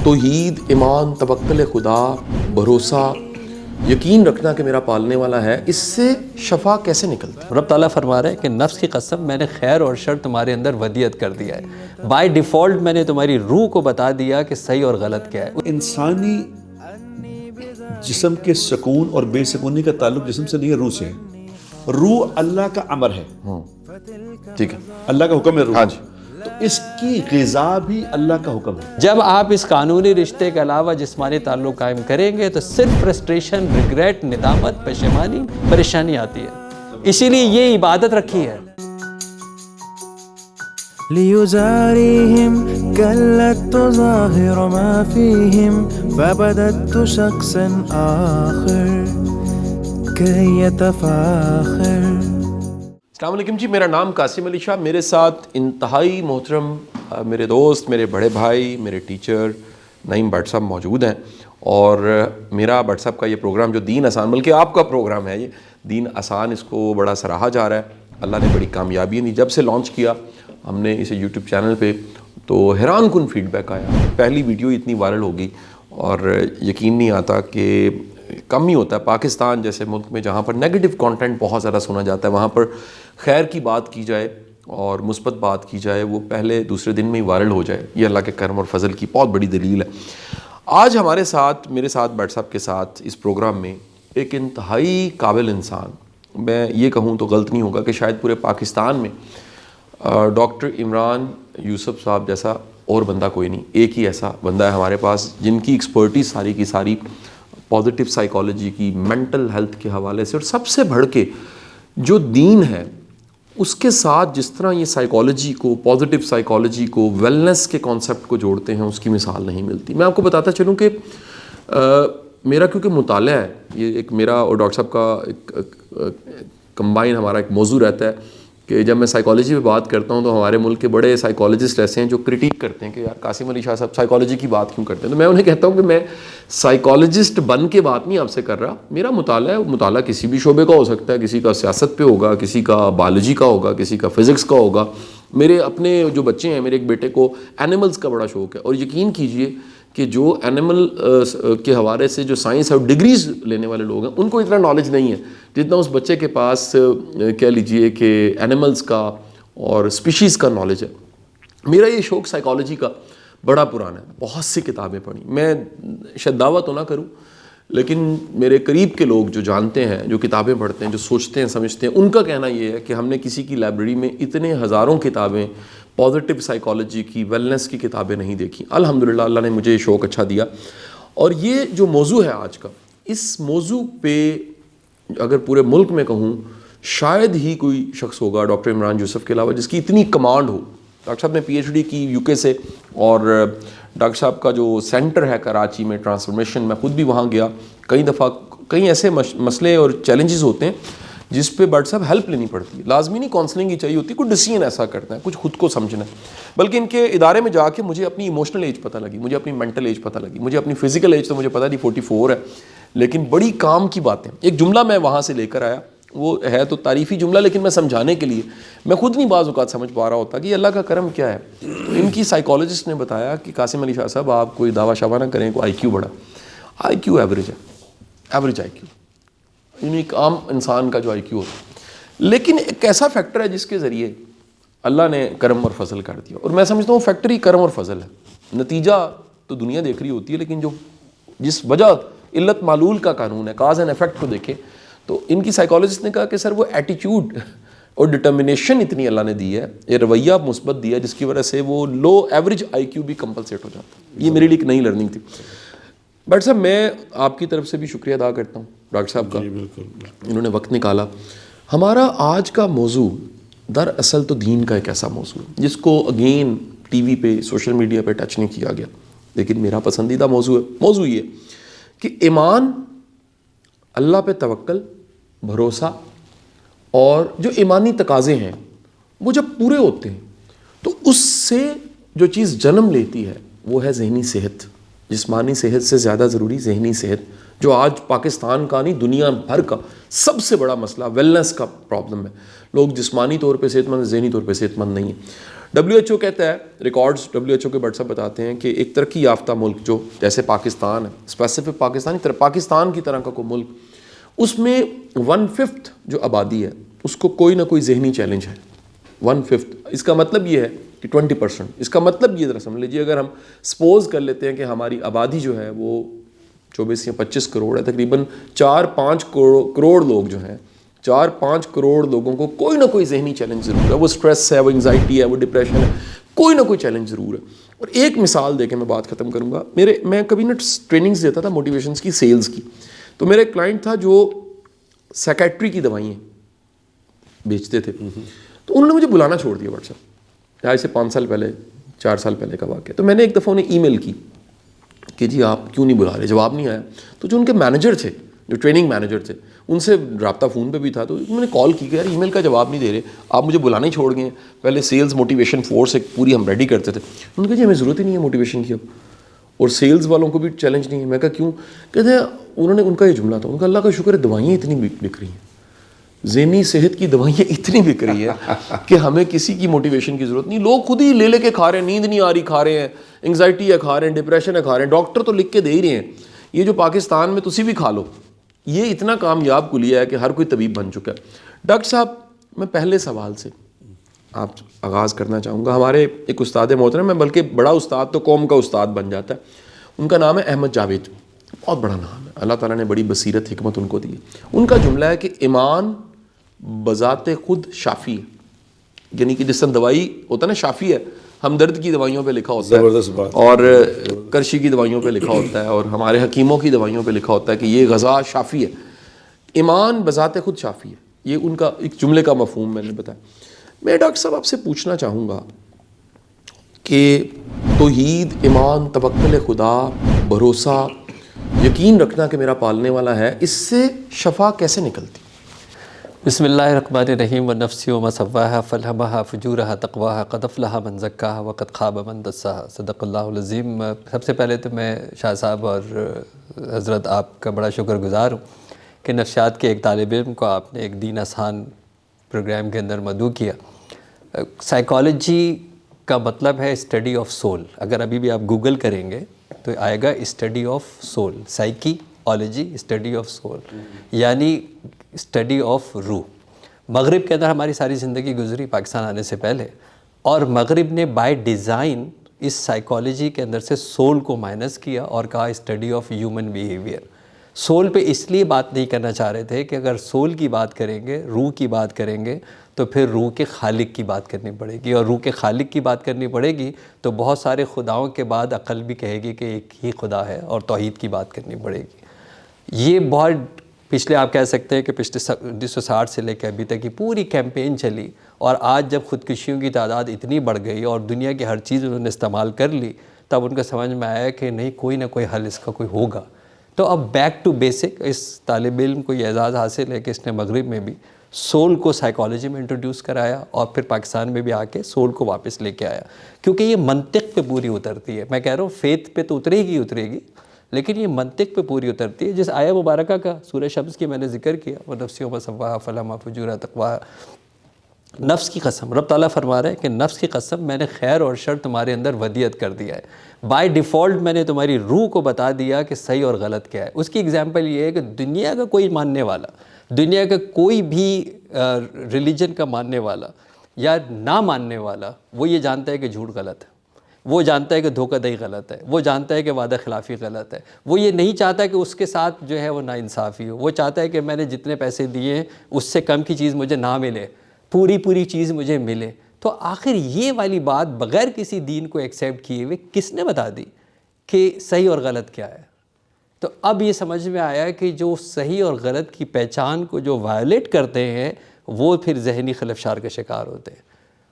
توحید، ایمان، توکل خدا، بھروسہ، یقین رکھنا کہ میرا پالنے والا ہے، اس سے شفا کیسے نکلتی ہے؟ رب تعالیٰ فرما رہے ہیں کہ نفس کی قسم میں نے خیر اور شر تمہارے اندر ودیعت کر دیا ہے، بائی ڈیفالٹ میں نے تمہاری روح کو بتا دیا کہ صحیح اور غلط کیا ہے۔ انسانی جسم کے سکون اور بے سکونی کا تعلق جسم سے نہیں ہے، روح سے ہے۔ روح اللہ کا امر ہے، ٹھیک ہے، اللہ کا حکم ہے روح، ہاں جی، تو اس کی غذا بھی اللہ کا حکم ہے۔ جب آپ اس قانونی رشتے کے علاوہ جسمانی تعلق قائم کریں گے تو صرف فرسٹریشن، ریگریٹ، ندامت، پشیمانی، پریشانی آتی ہے، اسی لیے یہ عبادت رکھی ہے۔ ليزاريهم كلت ظاهر ما فيهم فبدت شخصا آخر كي يتفاخر۔ السلام علیکم جی، میرا نام قاسم علی شاہ، میرے ساتھ انتہائی محترم میرے دوست، میرے بڑے بھائی، میرے ٹیچر نعیم بٹ صاحب موجود ہیں، اور میرا بٹ صاحب کا یہ پروگرام جو دین آسان، بلکہ آپ کا پروگرام ہے یہ دین آسان، اس کو بڑا سراہا جا رہا ہے۔ اللہ نے بڑی کامیابی دی، جب سے لانچ کیا ہم نے اسے یوٹیوب چینل پہ تو حیران کن فیڈ بیک آیا، پہلی ویڈیو اتنی وائرل ہو گئی، اور یقین نہیں آتا کہ کم ہی ہوتا ہے پاکستان جیسے ملک میں جہاں پر نیگیٹو کانٹینٹ بہت زیادہ سنا جاتا ہے، وہاں پر خیر کی بات کی جائے اور مثبت بات کی جائے، وہ پہلے دوسرے دن میں ہی وائرل ہو جائے۔ یہ اللہ کے کرم اور فضل کی بہت بڑی دلیل ہے۔ آج ہمارے ساتھ، میرے ساتھ، بٹ صاحب کے ساتھ اس پروگرام میں ایک انتہائی قابل انسان، میں یہ کہوں تو غلط نہیں ہوگا کہ شاید پورے پاکستان میں ڈاکٹر عمران یوسف صاحب جیسا اور بندہ کوئی نہیں، ایک ہی ایسا بندہ ہے ہمارے پاس جن کی ایکسپرٹیز ساری کی ساری پازیٹیو سائیکالوجی کی، مینٹل ہیلتھ کے حوالے سے، اور سب سے بڑھ کے جو دین ہے اس کے ساتھ جس طرح یہ سائیکالوجی کو، پازیٹیو سائیکالوجی کو، ویلنس کے کانسیپٹ کو جوڑتے ہیں، اس کی مثال نہیں ملتی۔ میں آپ کو بتاتا چلوں کہ میرا کیونکہ مطالعہ ہے، یہ ایک میرا اور ڈاکٹر صاحب کا ایک کمبائن ہمارا ایک موضوع رہتا ہے کہ جب میں سائیکالوجی پہ بات کرتا ہوں تو ہمارے ملک کے بڑے سائیکالوجسٹ ایسے ہیں جو کرٹیک کرتے ہیں کہ یار قاسم علی شاہ صاحب سائیکالوجی کی بات کیوں کرتے ہیں، تو میں انہیں کہتا ہوں کہ میں سائیکالوجسٹ بن کے بات نہیں آپ سے کر رہا، میرا مطالعہ ہے، مطالعہ کسی بھی شعبے کا ہو سکتا ہے، کسی کا سیاست پہ ہوگا، کسی کا بایولوجی کا ہوگا، کسی کا فزکس کا ہوگا۔ میرے اپنے جو بچے ہیں، میرے ایک بیٹے کو اینیملز کا بڑا شوق ہے، اور یقین کیجئے کہ جو اینیمل کے حوالے سے جو سائنس ہے ڈگریز لینے والے لوگ ہیں ان کو اتنا نالج نہیں ہے جتنا اس بچے کے پاس کہہ لیجئے کہ اینیملز کا اور اسپیشیز کا نالج ہے۔ میرا یہ شوق سائیکالوجی کا بڑا پرانا ہے، بہت سی کتابیں پڑھی، میں شاید دعویٰ تو نہ کروں لیکن میرے قریب کے لوگ جو جانتے ہیں، جو کتابیں پڑھتے ہیں، جو سوچتے ہیں، سمجھتے ہیں، ان کا کہنا یہ ہے کہ ہم نے کسی کی لائبریری میں اتنے ہزاروں کتابیں پازیٹیو سائیکالوجی کی، ویلنس کی کتابیں نہیں دیکھی۔ الحمدللہ اللہ نے مجھے یہ شوق اچھا دیا، اور یہ جو موضوع ہے آج کا، اس موضوع پہ اگر پورے ملک میں کہوں شاید ہی کوئی شخص ہوگا ڈاکٹر عمران یوسف کے علاوہ جس کی اتنی کمانڈ ہو۔ ڈاکٹر صاحب نے پی ایچ ڈی کی یو کے سے، اور ڈاکٹر صاحب کا جو سینٹر ہے کراچی میں ٹرانسفارمیشن، میں خود بھی وہاں گیا کئی دفعہ، کئی ایسے مسئلے اور چیلنجز ہوتے ہیں جس پہ بٹ صاحب ہیلپ لینی پڑتی ہے، لازمی نہیں کاؤنسلنگ ہی چاہیے ہوتی، کوئی ڈیسیژن ایسا کرتا ہے، کچھ خود کو سمجھنا ہے۔ بلکہ ان کے ادارے میں جا کے مجھے اپنی ایموشنل ایج پتہ لگی، مجھے اپنی مینٹل ایج پتہ لگی، مجھے اپنی فزیکل ایج تو مجھے پتہ نہیں 44 ہے، لیکن بڑی کام کی باتیں۔ ایک جملہ میں وہاں سے لے کر آیا، وہ ہے تو تعریفی جملہ لیکن میں سمجھانے کے لیے میں خود نہیں بعض اوقات سمجھ پا رہا ہوتا کہ یہ اللہ کا کرم کیا ہے۔ ان کی سائیکالوجسٹ نے بتایا کہ قاسم علی شاہ صاحب آپ کوئی دعویٰ شعویٰ نہ کریں، کوئی آئی کیو بڑا، آئی کیو ایوریج ہے، ایوریج آئی کیو، یعنی ایک عام انسان کا جو آئی کیو ہوتا ہے، لیکن ایک ایسا فیکٹر ہے جس کے ذریعے اللہ نے کرم اور فضل کر دیا، اور میں سمجھتا ہوں فیکٹر ہی کرم اور فضل ہے۔ نتیجہ تو دنیا دیکھ رہی ہوتی ہے، لیکن جو جس وجہ علت معلول کا قانون ہے، کاز اینڈ ایفیکٹ کو دیکھیں تو ان کی سائیکالوجسٹ نے کہا کہ سر وہ ایٹیچیوڈ اور ڈٹرمنیشن اتنی اللہ نے دی ہے، یہ رویہ مثبت دیا ہے جس کی وجہ سے وہ لو ایوریج آئی کیو بھی کمپلسیٹ ہو جاتا ہے۔ یہ میرے لیے ایک نئی لرننگ تھی۔ بٹ صاحب میں آپ کی طرف سے بھی شکریہ ادا کرتا ہوں ڈاکٹر صاحب کا، انہوں نے وقت نکالا۔ ہمارا آج کا موضوع دراصل تو دین کا ایک ایسا موضوع ہے جس کو اگین ٹی وی پہ، سوشل میڈیا پہ ٹچ نہیں کیا گیا، لیکن میرا پسندیدہ موضوع ہے۔ موضوع یہ کہ ایمان، اللہ پہ توکل، بھروسہ، اور جو ایمانی تقاضے ہیں وہ جب پورے ہوتے ہیں تو اس سے جو چیز جنم لیتی ہے وہ ہے ذہنی صحت۔ جسمانی صحت سے زیادہ ضروری ذہنی صحت، جو آج پاکستان کا نہیں دنیا بھر کا سب سے بڑا مسئلہ ویلنس کا پرابلم ہے. لوگ جسمانی طور پہ صحت مند, ذہنی طور پہ صحت مند نہیں ہیں. WHO کہتا ہے, ریکارڈز WHO کے بٹ صاحب بتاتے ہیں کہ ایک ترقی یافتہ ملک جو جیسے پاکستان ہے, اسپیسیفک پاکستان کی طرح کا کوئی ملک, اس میں 1/5 جو آبادی ہے اس کو کوئی نہ کوئی ذہنی چیلنج ہے. 1/5. اس کا مطلب یہ ہے کہ 20%. اس کا مطلب یہ ذرا سمجھ لیجیے, اگر ہم سپوز کر لیتے ہیں کہ ہماری آبادی جو ہے وہ 24 یا 25 کروڑ ہے, تقریباً 4-5 کروڑ لوگ جو ہیں, 4-5 کروڑ لوگوں کو کوئی نہ کوئی ذہنی چیلنج ضرور ہے. وہ سٹریس ہے, وہ انگزائٹی ہے, وہ ڈپریشن ہے, کوئی نہ کوئی چیلنج ضرور ہے. اور ایک مثال دے کے میں بات ختم کروں گا. میں کبھی نہ ٹریننگز دیتا تھا موٹیویشنز کی, سیلز کی. تو میرا ایک کلائنٹ تھا جو سیکیٹری کی دوائیں بیچتے تھے, تو انہوں نے مجھے بلانا چھوڑ دیا واٹس ایپ. آج سے 5 سال پہلے, 4 سال پہلے کا واقعہ. تو میں نے ایک دفعہ انہیں ای میل کی کہ جی آپ کیوں نہیں بلا رہے, جواب نہیں آیا. تو جو ان کے مینیجر تھے, جو ٹریننگ مینیجر تھے, ان سے رابطہ فون پہ بھی تھا. تو انہوں نے کال کی کہ یار ای میل کا جواب نہیں دے رہے, آپ مجھے بلانا ہی چھوڑ گئے. پہلے سیلز موٹیویشن فورس ایک پوری ہم ریڈی کرتے تھے. انہوں نے کہا جی ہمیں ضرورت ہی نہیں ہے موٹیویشن کی اب, اور سیلز والوں کو بھی چیلنج نہیں ہے. میں کہا کیوں؟ کہتے ہیں انہوں نے, ان کا یہ جملہ تھا, ان کا اللہ کا شکر ہے دوائیں اتنی بک رہی ہیں, ذہنی صحت کی دوائیں اتنی بک رہی ہیں کہ ہمیں کسی کی موٹیویشن کی ضرورت نہیں. لوگ خود ہی لے کے کھا رہے ہیں, نیند نہیں آ رہی کھا رہے ہیں, انگزائٹی ہے کھا رہے ہیں, ڈپریشن ہے کھا رہے ہیں, ڈاکٹر تو لکھ کے دے ہی رہے ہیں یہ جو پاکستان میں تسی بھی کھا لو. یہ اتنا کامیاب کلیہ ہے کہ ہر کوئی طبیب بن چکا ہے. ڈاکٹر صاحب میں پہلے سوال سے آپ آغاز کرنا چاہوں گا. ہمارے ایک استاد محترم ہے, بلکہ بڑا استاد تو قوم کا استاد بن جاتا ہے, ان کا نام ہے احمد جاوید. بہت بڑا نام ہے, اللہ تعالیٰ نے بڑی بصیرت حکمت ان کو دی. ان کا جملہ ہے کہ ایمان بذات خود شافی ہے. یعنی کہ جس طرح دوائی ہوتا ہے نا شافی ہے, ہمدرد کی دوائیوں پہ لکھا ہوتا ہے, اور کرشی کی دوائیوں پہ لکھا ہوتا ہے, اور ہمارے حکیموں کی دوائیوں پہ لکھا ہوتا ہے کہ یہ غذا شافی ہے. ایمان بذات خود شافی ہے, یہ ان کا ایک جملے کا مفہوم میں نے بتایا. میں ڈاکٹر صاحب آپ سے پوچھنا چاہوں گا کہ توحید, ایمان, توکل خدا, بھروسہ, یقین رکھنا کہ میرا پالنے والا ہے, اس سے شفا کیسے نکلتی؟ بسم اللہ الرحمن الرحیم. والنفس وما سواها فالهمها فجورها تقواها قد افلح من زکاها وقد خاب من دساها. صدق اللہ العظیم. سب سے پہلے تو میں شاہ صاحب اور حضرت آپ کا بڑا شکر گزار ہوں کہ نفسیات کے ایک طالب علم کو آپ نے ایک دین آسان پروگرام کے اندر مدعو کیا. سائیکالوجی کا مطلب ہے اسٹڈی آف سول. اگر ابھی بھی آپ گوگل کریں گے تو آئے گا study of soul, psychology study of soul, یعنی اسٹڈی آف روح. مغرب کے اندر ہماری ساری زندگی گزری پاکستان آنے سے پہلے, اور مغرب نے بائی ڈیزائن اس سائیکالوجی کے اندر سے سول کو مائنس کیا اور کہا study of human behaviour. Civil پہ اس لیے بات نہیں کرنا چاہ رہے تھے کہ اگر سول کی بات کریں گے, روح کی بات کریں گے, تو پھر روح کے خالق کی بات کرنی پڑے گی, اور روح کے خالق کی بات کرنی پڑے گی تو بہت سارے خداؤں کے بعد عقل بھی کہے گی کہ ایک ہی خدا ہے, اور توحید کی بات کرنی پڑے گی. یہ بہت پچھلے آپ کہہ سکتے ہیں کہ پچھلے 1960 سے لے کے ابھی تک کی پوری کیمپین چلی, اور آج جب خودکشیوں کی تعداد اتنی بڑھ گئی اور دنیا کی ہر چیز انہوں نے استعمال کر لی, تب ان کو سمجھ میں آیا کہ نہیں, کوئی نہ کوئی حل اس کا کوئی ہوگا. تو اب بیک ٹو بیسک اس طالب علم کو یہ اعزاز حاصل ہے کہ اس نے مغرب میں بھی سول کو سائیکالوجی میں انٹروڈیوس کرایا, اور پھر پاکستان میں بھی آ کے سول کو واپس لے کے آیا, کیونکہ یہ منطق پہ پوری اترتی ہے. میں کہہ رہا ہوں فیتھ پہ تو اترے گی, لیکن یہ منطق پہ پوری اترتی ہے. جس آیہ مبارکہ کا سورہ شمس کی میں نے ذکر کیا, وَنَفْسٍ وَمَا سَوَّاهَا فَالْهَمَهَا فُجُورَهَا تَقْوَاهَا, نفس کی قسم, رب تعالیٰ فرما رہے ہیں کہ نفس کی قسم میں نے خیر اور شر تمہارے اندر ودیت کر دیا ہے. بائی ڈیفالٹ میں نے تمہاری روح کو بتا دیا کہ صحیح اور غلط کیا ہے. اس کی ایگزامپل یہ ہے کہ دنیا کا کوئی ماننے والا, دنیا کا کوئی بھی ریلیجن کا ماننے والا یا نہ ماننے والا, وہ یہ جانتا ہے کہ جھوٹ غلط ہے, وہ جانتا ہے کہ دھوکہ دہی غلط ہے, وہ جانتا ہے کہ وعدہ خلافی غلط ہے. وہ یہ نہیں چاہتا کہ اس کے ساتھ جو ہے وہ ناانصافی ہو. وہ چاہتا ہے کہ میں نے جتنے پیسے دیے ہیں اس سے کم کی چیز مجھے نہ ملے, پوری چیز مجھے ملے. تو آخر یہ والی بات بغیر کسی دین کو ایکسیپٹ کیے ہوئے کس نے بتا دی کہ صحیح اور غلط کیا ہے؟ تو اب یہ سمجھ میں آیا کہ جو صحیح اور غلط کی پہچان کو جو وائلیٹ کرتے ہیں وہ پھر ذہنی خلفشار کا شکار ہوتے ہیں.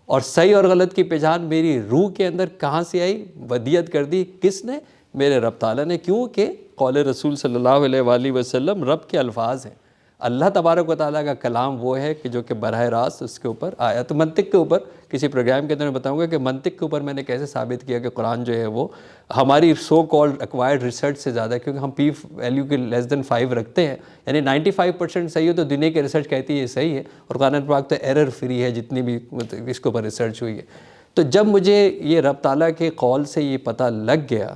اور صحیح اور غلط کی پہچان میری روح کے اندر کہاں سے آئی؟ ودیت کر دی کس نے؟ میرے رب تعالیٰ نے. کیوں کہ قول رسول صلی اللہ علیہ وآلہ وسلم رب کے الفاظ ہیں. اللہ تبارک و تعالیٰ کا کلام وہ ہے کہ جو کہ براہ راست اس کے اوپر آیا. تو منطق کے اوپر کسی پروگرام کے اندر میں بتاؤں گا کہ منطق کے اوپر میں نے کیسے ثابت کیا کہ قرآن جو ہے وہ ہماری سو کالڈ ایکوائرڈ ریسرچ سے زیادہ ہے, کیونکہ ہم پی ویلیو کے لیس دین 5 رکھتے ہیں, یعنی 95% صحیح ہو تو دنیا کی ریسرچ کہتی ہے یہ صحیح ہے, اور قرآن پاک تو ایرر فری ہے جتنی بھی اس کے اوپر ریسرچ ہوئی ہے. تو جب مجھے یہ رب تعالیٰ کے قول سے یہ پتہ لگ گیا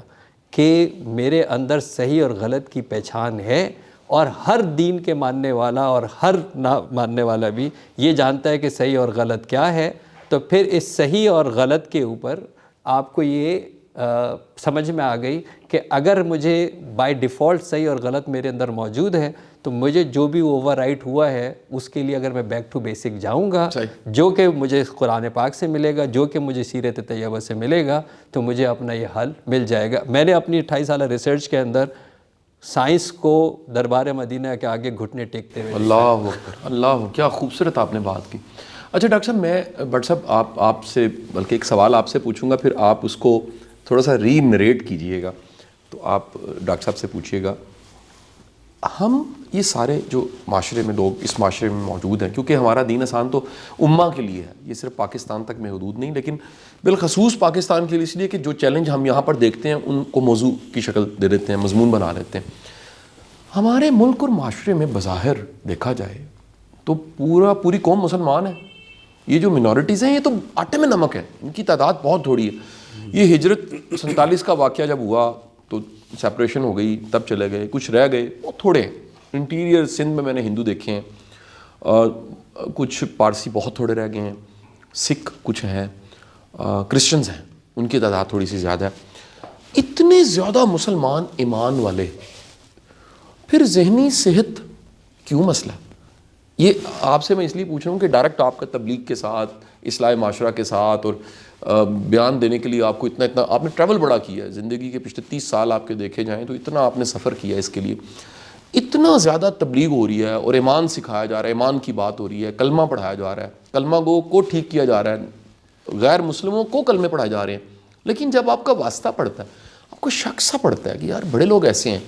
کہ میرے اندر صحیح اور غلط کی پہچان ہے, اور ہر دین کے ماننے والا اور ہر نہ ماننے والا بھی یہ جانتا ہے کہ صحیح اور غلط کیا ہے, تو پھر اس صحیح اور غلط کے اوپر آپ کو یہ سمجھ میں آ گئی کہ اگر مجھے بائی ڈیفالٹ صحیح اور غلط میرے اندر موجود ہے تو مجھے جو بھی اوور رائٹ ہوا ہے اس کے لیے اگر میں بیک ٹو بیسک جاؤں گا, جو کہ مجھے قرآن پاک سے ملے گا, جو کہ مجھے سیرت طیبہ سے ملے گا, تو مجھے اپنا یہ حل مل جائے گا. میں نے اپنی 28 سالہ ریسرچ کے اندر سائنس کو دربار مدینہ کے آگے گھٹنے ٹیکتے ہوئے. اللہ اکبر, اللہ, کیا خوبصورت آپ نے بات کی. اچھا ڈاکٹر صاحب, میں بٹ صاحب آپ سے بلکہ ایک سوال آپ سے پوچھوں گا, پھر آپ اس کو تھوڑا سا ری نریٹ کیجئے گا. تو آپ ڈاکٹر صاحب سے پوچھیے گا, ہم یہ سارے جو معاشرے میں لوگ اس معاشرے میں موجود ہیں, کیونکہ ہمارا دین آسان تو امہ کے لیے ہے, یہ صرف پاکستان تک محدود نہیں, لیکن بالخصوص پاکستان کے لیے اس لیے کہ جو چیلنج ہم یہاں پر دیکھتے ہیں ان کو موضوع کی شکل دے دیتے ہیں, مضمون بنا لیتے ہیں. ہمارے ملک اور معاشرے میں بظاہر دیکھا جائے تو پوری قوم مسلمان ہے. یہ جو منورٹیز ہیں یہ تو آٹے میں نمک ہے, ان کی تعداد بہت تھوڑی ہے. یہ ہجرت 47 کا واقعہ جب ہوا تو سیپریشن ہو گئی, تب چلے گئے, کچھ رہ گئے, بہت تھوڑے ہیں. انٹیریئر سندھ میں نے ہندو دیکھے ہیں, کچھ پارسی بہت تھوڑے رہ گئے ہیں, سکھ کچھ ہیں, کرسچنز ہیں, ان کی تعداد تھوڑی سی زیادہ ہے. اتنے زیادہ مسلمان ایمان والے, پھر ذہنی صحت کیوں مسئلہ؟ یہ آپ سے میں اس لیے پوچھ رہا ہوں کہ ڈائریکٹ آپ کا تبلیغ کے ساتھ, اصلاح معاشرہ کے ساتھ اور بیان دینے کے لیے آپ کو اتنا آپ نے ٹریول بڑا کیا ہے, زندگی کے پچھلے 30 سال آپ کے دیکھے جائیں تو اتنا آپ نے سفر کیا ہے, اس کے لیے اتنا زیادہ تبلیغ ہو رہی ہے اور ایمان سکھایا جا رہا ہے, ایمان کی بات ہو رہی ہے, کلمہ پڑھایا جا رہا ہے, کلمہ گو کو ٹھیک کیا جا رہا ہے, غیر مسلموں کو کلمے پڑھائے جا رہے ہیں. لیکن جب آپ کا واسطہ پڑتا ہے آپ کو شک سا پڑتا ہے کہ یار بڑے لوگ ایسے ہیں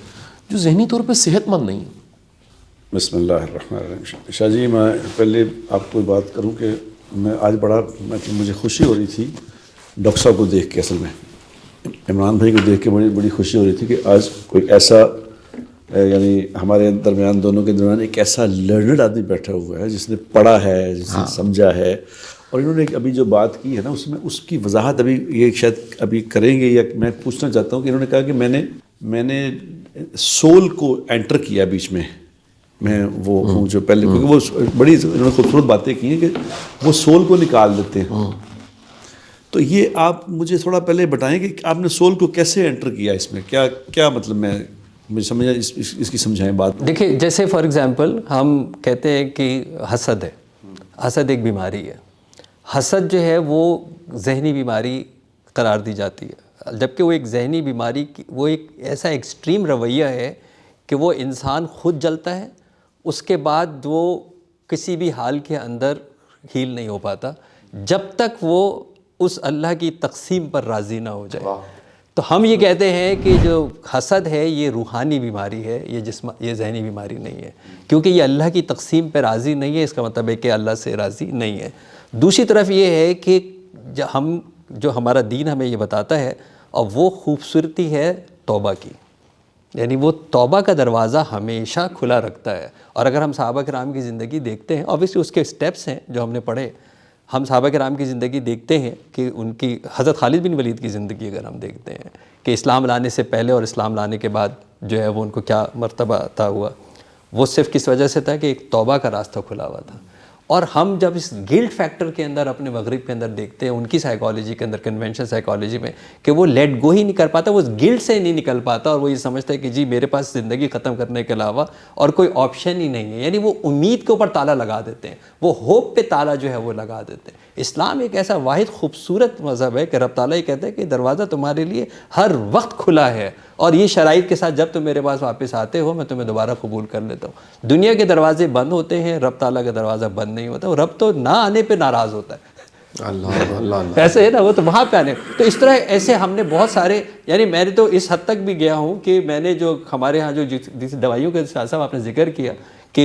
جو ذہنی طور پہ صحت مند نہیں ہیں. بسم اللہ الرحمن الرحیم. شاہ جی, میں پہلے آپ کو بات کروں کہ میں آج مجھے خوشی ہو رہی تھی ڈاکٹر صاحب کو دیکھ کے, اصل میں عمران بھائی کو دیکھ کے بڑی خوشی ہو رہی تھی کہ آج کوئی ایسا, یعنی ہمارے درمیان دونوں کے درمیان ایک ایسا لرنڈ آدمی بیٹھا ہوا ہے جس نے پڑھا ہے, جس نے سمجھا ہے. اور انہوں نے ابھی جو بات کی ہے نا اس میں اس کی وضاحت ابھی یہ شاید ابھی کریں گے, یا میں پوچھنا چاہتا ہوں کہ انہوں نے کہا کہ میں نے سول کو انٹر کیا بیچ میں وہ ہوں جو پہلے, کیونکہ وہ بڑی انہوں نے خوبصورت باتیں کی ہیں کہ وہ سول کو نکال دیتے ہیں. تو یہ آپ مجھے تھوڑا پہلے بتائیں کہ آپ نے سول کو کیسے انٹر کیا, اس میں کیا مطلب, مجھے سمجھا اس کی سمجھائیں بات. دیکھیں, جیسے فار ایگزامپل ہم کہتے ہیں کہ حسد ہے, حسد ایک بیماری ہے. حسد جو ہے وہ ذہنی بیماری قرار دی جاتی ہے, جبکہ وہ ایک ذہنی بیماری وہ ایک ایسا ایکسٹریم رویہ ہے کہ وہ انسان خود جلتا ہے, اس کے بعد وہ کسی بھی حال کے اندر ہیل نہیں ہو پاتا جب تک وہ اس اللہ کی تقسیم پر راضی نہ ہو جائے. تو ہم یہ کہتے ہیں کہ جو حسد ہے یہ روحانی بیماری ہے, یہ ذہنی بیماری نہیں ہے, کیونکہ یہ اللہ کی تقسیم پہ راضی نہیں ہے, اس کا مطلب ہے کہ اللہ سے راضی نہیں ہے. دوسری طرف یہ ہے کہ جو ہمارا دین ہمیں یہ بتاتا ہے, اور وہ خوبصورتی ہے توبہ کی, یعنی وہ توبہ کا دروازہ ہمیشہ کھلا رکھتا ہے. اور اگر ہم صحابہ کرام کی زندگی دیکھتے ہیں, obviously اس کے سٹیپس ہیں جو ہم نے پڑھے, ہم صحابہ کرام کی زندگی دیکھتے ہیں کہ ان کی حضرت خالد بن ولید کی زندگی اگر ہم دیکھتے ہیں کہ اسلام لانے سے پہلے اور اسلام لانے کے بعد جو ہے وہ ان کو کیا مرتبہ عطا ہوا, وہ صرف کس وجہ سے تھا کہ ایک توبہ کا راستہ کھلا ہوا تھا. اور ہم جب اس گلٹ فیکٹر کے اندر اپنے مغرب کے اندر دیکھتے ہیں, ان کی سائیکالوجی کے اندر, کنونشن سائیکالوجی میں, کہ وہ لیٹ گو ہی نہیں کر پاتا, وہ گلٹ سے نہیں نکل پاتا, اور وہ یہ سمجھتا ہے کہ جی میرے پاس زندگی ختم کرنے کے علاوہ اور کوئی آپشن ہی نہیں ہے. یعنی وہ امید کے اوپر تالا لگا دیتے ہیں, وہ ہوپ پہ تالا جو ہے وہ لگا دیتے ہیں. اسلام ایک ایسا واحد خوبصورت مذہب ہے کہ رب تعالیٰ یہ کہتا ہے کہ دروازہ تمہارے لیے ہر وقت کھلا ہے, اور یہ شرائط کے ساتھ جب تم میرے پاس واپس آتے ہو میں تمہیں دوبارہ قبول کر لیتا ہوں. دنیا کے دروازے بند ہوتے ہیں, رب تعالیٰ کا دروازہ بند نہیں ہوتا, اور رب تو نہ آنے پہ ناراض ہوتا ہے. اللہ اللہ ایسے ہے نا, وہ تو وہاں پہ آنے. تو اس طرح ایسے ہم نے بہت سارے, یعنی میں نے تو اس حد تک بھی گیا ہوں کہ میں نے جو ہمارے ہاں جو دوائیوں کے صاحب آپ نے ذکر کیا کہ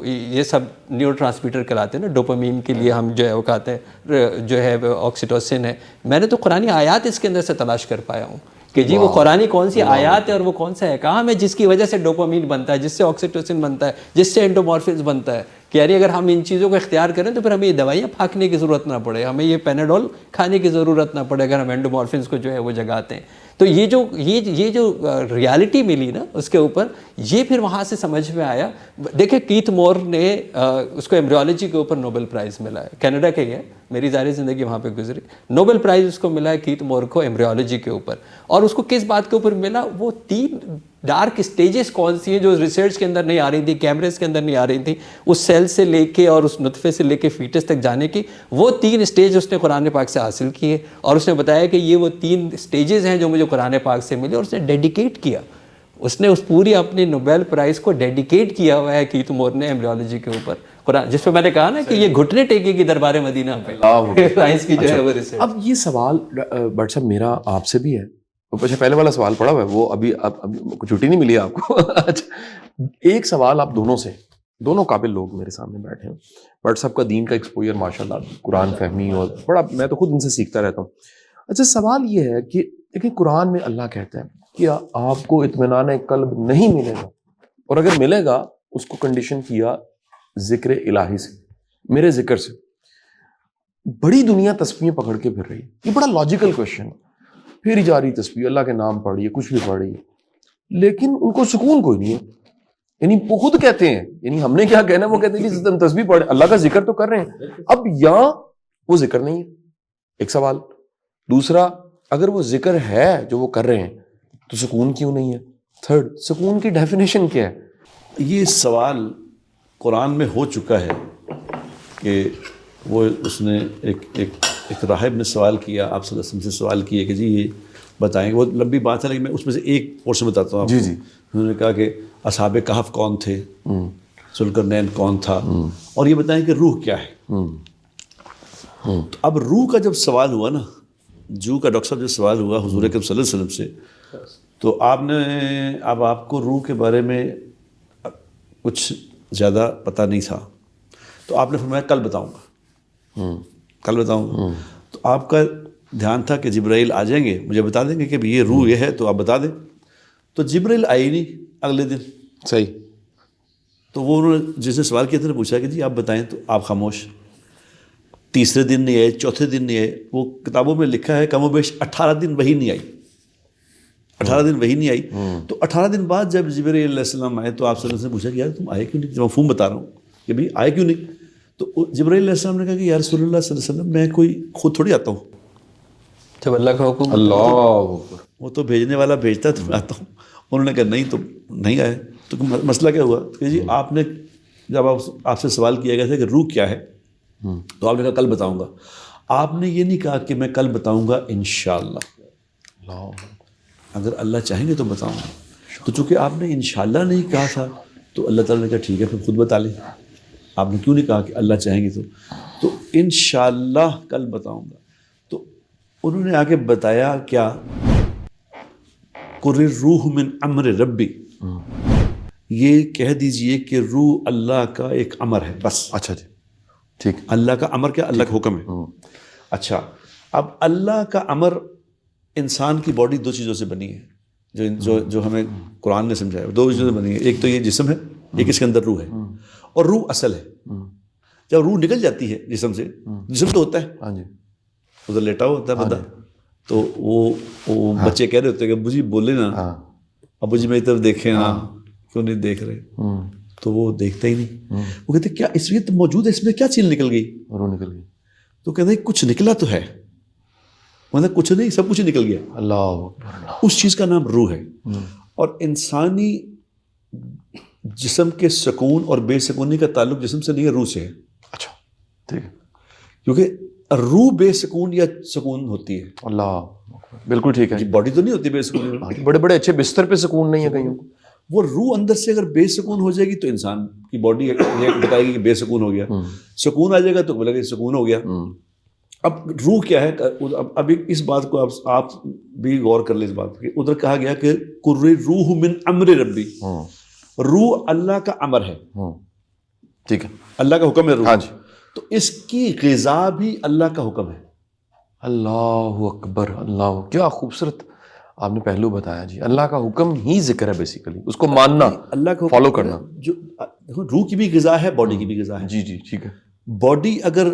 یہ سب نیورو ٹرانسمیٹر کہلاتے ہیں نا, ڈوپامین کے لیے ہم جو ہے وہ کہتے ہیں جو ہے آکسیٹوسن ہے. میں نے تو قرآنی آیات اس کے اندر سے تلاش کر پایا ہوں کہ جی وہ قرآنی کون سی آیات ہے اور وہ کون سا احکام ہے جس کی وجہ سے ڈوپامین بنتا ہے, جس سے آکسیٹوسن بنتا ہے, جس سے اینڈومورفنز بنتا ہے. کہ یعنی اگر ہم ان چیزوں کو اختیار کریں تو پھر ہمیں یہ دوائیاں پھانکنے کی ضرورت نہ پڑے, ہمیں یہ پیناڈول کھانے کی ضرورت نہ پڑے اگر ہم اینڈومورفنز کو جو ہے وہ جگاتے ہیں. تو یہ جو ریالٹی ملی نا اس کے اوپر, یہ پھر وہاں سے سمجھ میں آیا. دیکھیں کیتھ مور نے اس کو ایمبریولوجی کے اوپر نوبل پرائز ملا ہے, کینیڈا کے ہی ہے, میری ظاہری زندگی وہاں پہ گزری. نوبل پرائز اس کو ملا ہے کیتھ مور کو ایمبریولوجی کے اوپر. اور اس کو کس بات کے اوپر ملا, وہ 3 ڈارک سٹیجز کون سی ہیں جو ریسرچ کے اندر نہیں آ رہی تھی, کیمرز کے اندر نہیں آ رہی تھی, اس سیل سے لے کے اور اس نطفے سے لے کے فیٹس تک جانے کی, وہ 3 سٹیج اس نے قرآن پاک سے حاصل کیے. اور اس نے بتایا کہ یہ وہ 3 سٹیجز ہیں جو مجھے قرآن پاک سے ملے, اور اس نے ڈیڈیکیٹ کیا, اس نے اس پوری اپنی نوبیل پرائز کو ڈیڈیکیٹ کیا ہوا ہے کیتھ مور نے ایمبریولوجی کے اوپر قرآن, جس پہ میں نے کہا نا کہ یہ گھٹنے ٹیکے کی دربار مدینہ پہ سائنس کی جو ہے وہ ریسرچ. اب یہ سوال بٹ صاحب میرا آپ سے بھی ہے, اچھا پہلے والا سوال پڑا ہوا ہے وہ ابھی چھٹی نہیں ملی آپ کو. اچھا ایک سوال آپ دونوں سے, دونوں قابل لوگ میرے سامنے بیٹھے ہیں, بٹ صاحب کا دین کا ایکسپوجر ماشاء اللہ, قرآن فہمی, اور بڑا میں تو خود ان سے سیکھتا رہتا ہوں. اچھا سوال یہ ہے کہ دیکھیں قرآن میں اللہ کہتا ہے کہ آپ کو اطمینان قلب نہیں ملے گا, اور اگر ملے گا اس کو کنڈیشن کیا ذکر الہی سے, میرے ذکر سے. بڑی دنیا تسبیحیں پکڑ کے پھر رہی ہے, یہ بڑا لاجیکل کوشچن ہے, پھر جا رہی تسبیح, اللہ کے نام پڑھیے, کچھ بھی پڑھیے, لیکن ان کو سکون کوئی نہیں ہے. یعنی وہ خود کہتے ہیں, یعنی ہم نے کیا کہنا, وہ کہتے ہیں کہ ہم تسبیح پڑھیں, اللہ کا ذکر تو کر رہے ہیں. اب یہاں وہ ذکر نہیں ہے, ایک سوال. دوسرا, اگر وہ ذکر ہے جو وہ کر رہے ہیں تو سکون کیوں نہیں ہے؟ تھرڈ, سکون کی ڈیفینیشن کیا ہے؟ یہ سوال قرآن میں ہو چکا ہے کہ وہ اس نے ایک راہب نے سوال کیا, آپ صلی اللہ علیہ وسلم سے سوال کیا کہ جی یہ بتائیں گے, بہت لمبی بات ہے لیکن میں اس میں سے ایک پورشن بتاتا ہوں آپ کو. جی. انہوں نے کہا کہ اصحاب کہف کون تھے, ذوالقرنین کون تھا, اور یہ بتائیں کہ روح کیا ہے. تو اب روح کا جب سوال ہوا نا, جو کا ڈاکٹر صاحب جب سوال ہوا حضور اکرم صلی اللہ علیہ وسلم سے, تو آپ کو روح کے بارے میں کچھ زیادہ پتہ نہیں تھا, تو آپ نے فرمایا کل بتاؤں گا, کل بتاؤں گا. تو آپ کا دھیان تھا کہ جبرائیل آ جائیں گے, مجھے بتا دیں گے کہ یہ روح یہ ہے, تو آپ بتا دیں. تو جبرائیل آئی نہیں اگلے دن. صحیح. تو وہ انہوں نے جس نے سوال کیا تھا نے پوچھا کہ جی آپ بتائیں, تو آپ خاموش. تیسرے دن نہیں آئے, چوتھے دن نہیں آئے. وہ کتابوں میں لکھا ہے کم و بیش 18 دن وہی نہیں آئی, 18 دن وہی نہیں آئی. تو 18 دن بعد جب جبرائیل علیہ السلام آئے تو آپ صلی اللہ علیہ وسلم نے پوچھا کہ یار تم آئے کیوں نہیں, جو مفہوم بتا رہا ہوں کہ بھائی آئے کیوں نہیں. تو جبرائیل علیہ السلام نے کہا کہ یا رسول اللہ صلی اللہ علیہ وسلم میں کوئی خود تھوڑی آتا ہوں, جب اللہ کا حکم, اللہ وہ تو بھیجنے والا بھیجتا ہے, تو میں آتا ہوں. انہوں نے کہا نہیں تم نہیں آئے. تو مسئلہ کیا ہوا کہ جی آپ نے جب آپ سے سوال کیا گیا تھا کہ روح کیا ہے, تو آپ نے کہا کل بتاؤں گا. آپ نے یہ نہیں کہا کہ میں کل بتاؤں گا انشاءاللہ, اگر اللہ چاہیں گے تو بتاؤں گا. تو چونکہ آپ نے انشاءاللہ نہیں کہا تھا تو اللہ تعالیٰ نے کہا ٹھیک ہے پھر خود بتا لیں. آپ نے کیوں نہیں کہا کہ اللہ چاہیں گے تو انشاءاللہ کل بتاؤں گا. تو انہوں نے آگے بتایا کیا, قُلِ الرُّوحُ مِنْ أَمْرِ رَبِّ, یہ کہہ دیجئے کہ روح اللہ کا ایک امر ہے بس. اچھا جی ٹھیک. اللہ کا امر کیا, اللہ کا حکم ہے. اچھا اب اللہ کا امر انسان کی باڈی 2 چیزوں سے بنی ہے, جو ہمیں قرآن نے سمجھایا, 2 چیزوں سے بنی ہے. ایک تو یہ جسم ہے, ایک اس کے اندر روح ہے, اور روح اصل ہے. جب روح نکل جاتی ہے جسم سے, جسم تو ہوتا ہے, ہاں جی, ادھر لیٹا ہوا ہوتا ہے بندہ, تو وہ بچے کہہ رہے ہوتے ہیں کہ ابو جی بولے نا, ابو جی میری طرف دیکھیں نا, کیوں نہیں دیکھ رہے, تو وہ دیکھتا ہی نہیں. وہ کہتے کیا اس میں تو موجود ہے, اس میں کیا چیز نکل گئی, روح نکل گئی. تو کہتے ہیں کچھ نکلا تو ہے, مطلب کچھ نہیں, سب کچھ نکل گیا. اللہ, اس چیز کا نام روح ہے. اور انسانی جسم کے سکون اور بے سکونی کا تعلق جسم سے نہیں ہے, روح سے ہے. اچھا ٹھیک ہے, کیونکہ روح بے سکون یا سکون ہوتی ہے. اللہ بالکل ٹھیک ہے. باڈی تو نہیں ہوتی بے سکون, بڑے بڑے اچھے بستر پہ سکون نہیں ہے کہیں. وہ روح اندر سے اگر بے سکون ہو جائے گی تو انسان کی باڈی یہ بتائے گی کہ بے سکون ہو گیا. سکون آ جائے گا تو بولے گا سکون ہو گیا. اب روح کیا ہے, اب اس بات کو آپ بھی غور کر لیں اس بات کی. ادھر کہا گیا کہ قُلِ الرُّوحُ مِنْ أَمْرِ رَبِّ, روح اللہ کا امر ہے, ٹھیک ہے, اللہ کا حکم ہے روح. ہاں جی. تو اس کی غذا بھی اللہ کا حکم ہے. اللہ اکبر, اللہ, کیا خوبصورت آپ نے پہلو بتایا جی. اللہ کا حکم ہی ذکر ہے بیسیکلی, اس کو ماننا, اللہ کا فالو کرنا. جو روح کی بھی غذا ہے, باڈی کی بھی غذا ہے. جی جی ٹھیک ہے. باڈی اگر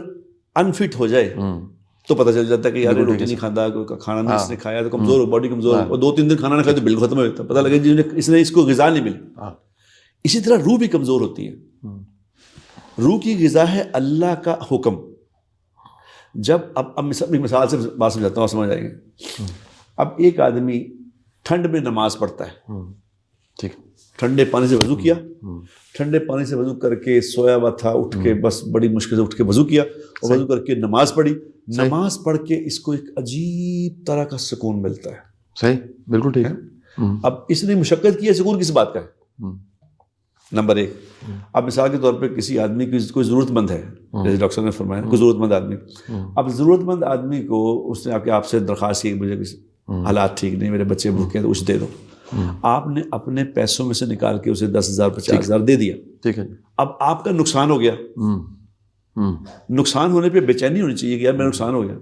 انفٹ ہو جائے تو پتہ چل جاتا ہے کہ یار روٹی نہیں کھاتا, کھانا نہیں اس نے کھایا تو کمزور ہو, باڈی کمزور ہو, اور 2-3 دن کھانا نہ کھائے تو بالکل ختم ہو جاتا ہے, پتہ لگے جی اس نے اس کو غذا نہیں ملی. اسی طرح روح بھی کمزور ہوتی ہے. روح کی غذا ہے اللہ کا حکم. جب اب مثال سے بات سمجھاتا ہوں, سمجھ آئیں گے. اب ایک آدمی ٹھنڈ میں نماز پڑھتا ہے, ٹھیک, ٹھنڈے پانی سے وضو کیا, ٹھنڈے پانی سے وضو کر کے سویا ہوا تھا, اٹھ کے بس بڑی مشکل سے اٹھ کے وضو کیا, اور وضو کر کے نماز پڑھی. نماز پڑھ کے اس کو ایک عجیب طرح کا سکون ملتا ہے. صحیح, بالکل ٹھیک ہے. اب اس نے مشقت کی ہے, سکون کس بات کا ہے؟ نمبر 1. اب مثال کے طور پہ کسی آدمی کی کوئی ضرورت مند ہے, جیسے ڈاکٹر صاحب نے فرمایا کوئی ضرورت مند آدمی. اب ضرورت مند آدمی کو اس نے آپ سے درخواست کی, مجھے حالات ٹھیک نہیں, میرے بچے بھوکے ہیں تو اسے دے دو. آپ نے اپنے پیسوں میں سے نکال کے اسے 10,000 50,000 دے دیا. ٹھیک ہے. اب آپ کا نقصان ہو گیا. نقصان ہونے پہ بے چینی ہونی چاہیے کہ یار میرا نقصان ہو گیا.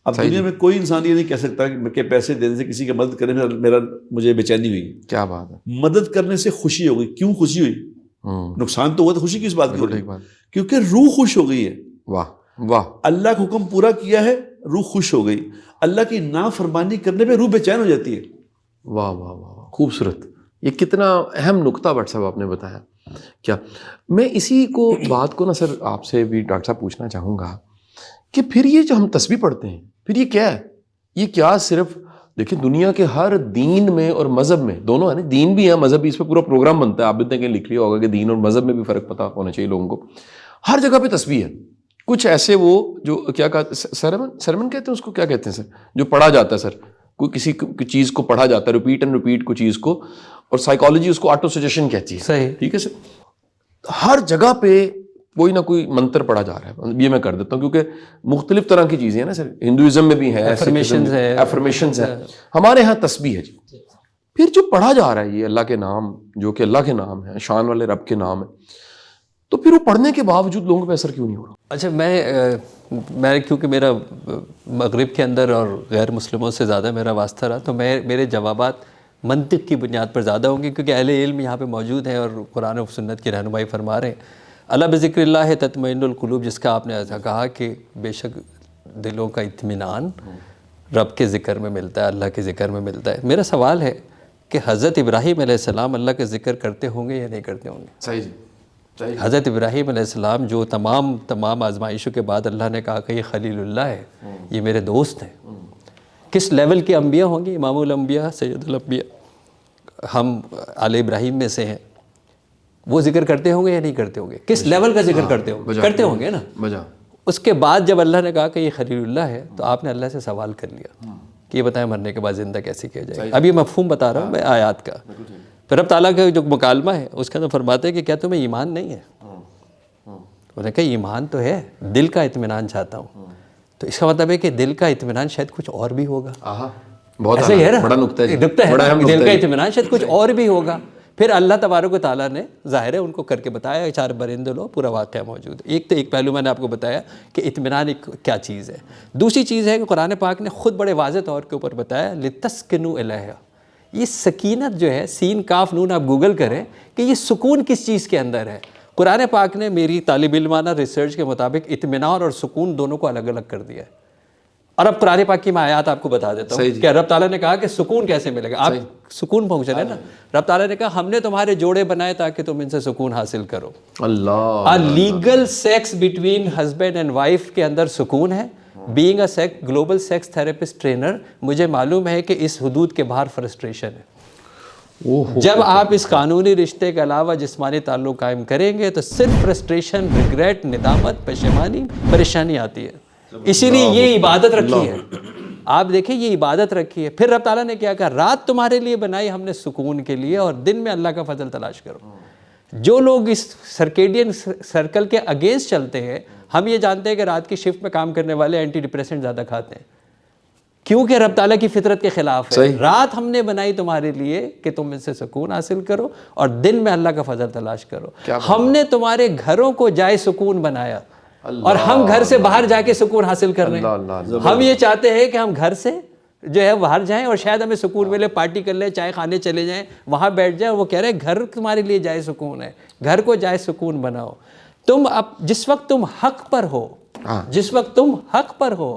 اب دنیا میں کوئی انسان یہ نہیں کہہ سکتا کہ پیسے دینے سے کسی کی مدد کرنے میں مجھے بے چینی ہوئی. کیا بات ہے. مدد کرنے سے خوشی ہو گئی. کیوں خوشی ہوئی؟ نقصان تو ہوا تو خوشی کس بات کی ہوئی؟ کیونکہ روح خوش ہو گئی ہے. واہ واہ. اللہ کا حکم پورا کیا ہے, روح خوش ہو گئی. اللہ کی نافرمانی کرنے پہ روح بے چین ہو جاتی ہے. واہ واہ واہ, خوبصورت. یہ کتنا اہم نقطہ بٹ صاحب آپ نے بتایا. کیا میں اسی کو بات کو نا سر آپ سے بھی ڈاکٹر صاحب پوچھنا چاہوں گا کہ پھر یہ جو ہم تسبیح پڑھتے ہیں, پھر یہ کیا ہے؟ یہ کیا صرف دیکھیں دنیا کے ہر دین میں اور مذہب میں, دونوں ہے نا, دین بھی ہے مذہب بھی, اس پہ پورا پروگرام بنتا ہے. آپ نے کہیں لکھ لیا ہوگا کہ دین اور مذہب میں بھی فرق پتہ ہونا چاہیے لوگوں کو. ہر جگہ پہ تسبیح ہے. کچھ ایسے وہ جو کیا کہتے ہیں, سرمن کہتے ہیں اس کو, کیا کہتے ہیں سر, جو پڑھا جاتا ہے سر, کوئی کسی چیز کو پڑھا جاتا ہے, ریپیٹ اینڈ ریپیٹ کو چیز کو, اور سائیکالوجی اس کو آٹو سجیشن کہتی ہے. صحیح, ٹھیک ہے سر. ہر جگہ پہ کوئی نہ کوئی منتر پڑھا جا رہا ہے. یہ میں کر دیتا ہوں کیونکہ مختلف طرح کی چیزیں ہیں نا سر, ہندوازم میں بھی ہے, ایفرمیشنز ہے, ہمارے ہاں تسبیح ہے جی. پھر جو پڑھا جا رہا ہے یہ اللہ کے نام, جو کہ اللہ کے نام ہے, شان والے رب کے نام ہے, تو پھر وہ پڑھنے کے باوجود لوگوں پہ اثر کیوں نہیں ہو رہا؟ اچھا, میں کیونکہ میرا مغرب کے اندر اور غیر مسلموں سے زیادہ میرا واسطہ رہا, تو میرے جوابات منطق کی بنیاد پر زیادہ ہوں گے, کیونکہ اہل علم یہاں پہ موجود ہیں اور قرآن و سنت کی رہنمائی فرما رہے ہیں. اللہ بذکر اللہ تطمئن القلوب, جس کا آپ نے ایسا کہا کہ بے شک دلوں کا اطمینان رب کے ذکر میں ملتا ہے, اللہ کے ذکر میں ملتا ہے. میرا سوال ہے کہ حضرت ابراہیم علیہ السلام اللہ کا ذکر کرتے ہوں گے یا نہیں کرتے ہوں گے؟ صحیح جی. حضرت ابراہیم علیہ السلام جو تمام آزمائشوں کے بعد اللہ نے کہا کہ یہ خلیل اللہ ہے, یہ میرے دوست ہیں, کس لیول کے انبیاء ہوں گے؟ امام الانبیاء, سید الانبیاء, ہم آل ابراہیم میں سے ہیں. وہ ذکر کرتے ہوں گے یا نہیں کرتے ہوں گے؟ کس لیول کا ذکر کرتے ہوں گے؟ کرتے ہوں گے نا. اس کے بعد جب اللہ نے کہا کہ یہ خلیل اللہ ہے, تو آپ نے اللہ سے سوال کر لیا کہ یہ بتائیں مرنے کے بعد زندہ کیسے کیا جائے گا. اب یہ مفہوم بتا رہا ہوں میں آیات کا. پھر رب تعالیٰ کا جو مکالمہ ہے اس کے اندر فرماتے ہیں کہ کیا تمہیں ایمان نہیں ہے؟ انہوں نے کہا ایمان تو ہے, دل کا اطمینان چاہتا ہوں. تو اس کا مطلب ہے کہ دل کا اطمینان شاید کچھ اور بھی ہوگا. ایسا ہی ہے نا, بڑا نقطہ ہے, دل کا اطمینان شاید کچھ اور بھی ہوگا. پھر اللہ تبارک و تعالیٰ نے ظاہر ہے ان کو کر کے بتایا, 4 برندے لو, پورا واقعہ موجود ہے. ایک پہلو میں نے آپ کو بتایا کہ اطمینان ایک کیا چیز ہے. دوسری چیز ہے کہ قرآن پاک نے خود بڑے واضح طور کے اوپر بتایا لِتَسْكِنُوا إِلَيْهَا. یہ سکینت جو ہے, سین کاف نون, آپ گوگل کریں کہ یہ سکون کس چیز کے اندر ہے. قرآن پاک نے میری طالب علمانہ ریسرچ کے مطابق اطمینان اور سکون دونوں کو الگ الگ کر دیا ہے. اور اب قرآن پاک کی میں آیات آپ کو بتا دیتا ہوں کہ رب تعالیٰ نے کہا کہ سکون کیسے ملے گا. آپ سکون پہنچ رہے ہیں نا. رب تعالیٰ نے کہا ہم نے تمہارے جوڑے بنائے تاکہ تم ان سے سکون حاصل کرو. اللہ, legal sex between husband and wife کے اندر سکون ہے. Being a global sex therapist trainer, مجھے معلوم ہے کہ اس حدود کے باہر فرسٹریشن ہے. جب آپ اس قانونی رشتے کے علاوہ جسمانی تعلق قائم کریں گے تو صرف فرسٹریشن, ریگریٹ, ندامت, پشیمانی, پریشانی آتی ہے. اسی لیے یہ عبادت رکھی ہے. آپ دیکھیں یہ عبادت رکھی ہے. پھر رب تعالیٰ نے کیا کہا, رات تمہارے لیے بنائی ہم نے سکون کے لیے, اور دن میں اللہ کا فضل تلاش کرو. جو لوگ اس سرکیڈین سرکل کے اگینسٹ چلتے ہیں, ہم یہ جانتے ہیں کہ رات کی شفٹ میں کام کرنے والے اینٹی ڈپریسنٹ زیادہ کھاتے ہیں. کیونکہ رب تعالیٰ کی فطرت کے خلاف ہے. صحیح. رات ہم نے بنائی تمہارے لیے کہ تم ان سے سکون حاصل کرو اور دن میں اللہ کا فضل تلاش کرو. ہم نے تمہارے گھروں کو جائے سکون بنایا اور ہم گھر سے باہر جا کے سکون حاصل کر رہے ہیں. ہم یہ چاہتے ہیں کہ ہم گھر سے جو ہے باہر جائیں اور شاید ہمیں سکون ملے, پارٹی کر لیں, چائے کھانے چلے جائیں, وہاں بیٹھ جائیں. وہ کہہ رہے ہیں گھر تمہارے لیے جائے سکون ہے, گھر کو جائے سکون بناؤ. تم اب جس وقت تم حق پر ہو, جس وقت تم حق پر ہو,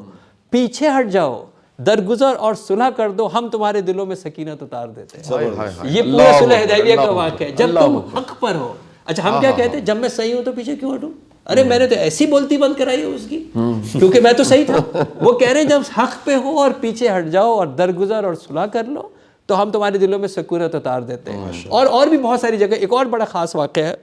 پیچھے ہٹ جاؤ, درگزر اور صلح کر دو, ہم تمہارے دلوں میں سکینت اتار دیتے ہیں. یہ پورا صلح حدیبیہ کا واقعہ ہے جب تم حق پر ہو. اچھا ہم کیا کہتے ہیں, جب میں صحیح ہوں تو پیچھے کیوں ہٹوں؟ ارے میں نے تو ایسی بولتی بند کرائی ہے اس کی کیونکہ میں تو صحیح تھا. وہ کہہ رہے ہیں جب حق پہ ہو اور پیچھے ہٹ جاؤ اور درگزر اور صلح کر لو تو ہم تمہارے دلوں میں سکونت اتار دیتے ہیں. اور بھی بہت ساری جگہ. ایک اور بڑا خاص واقعہ ہے,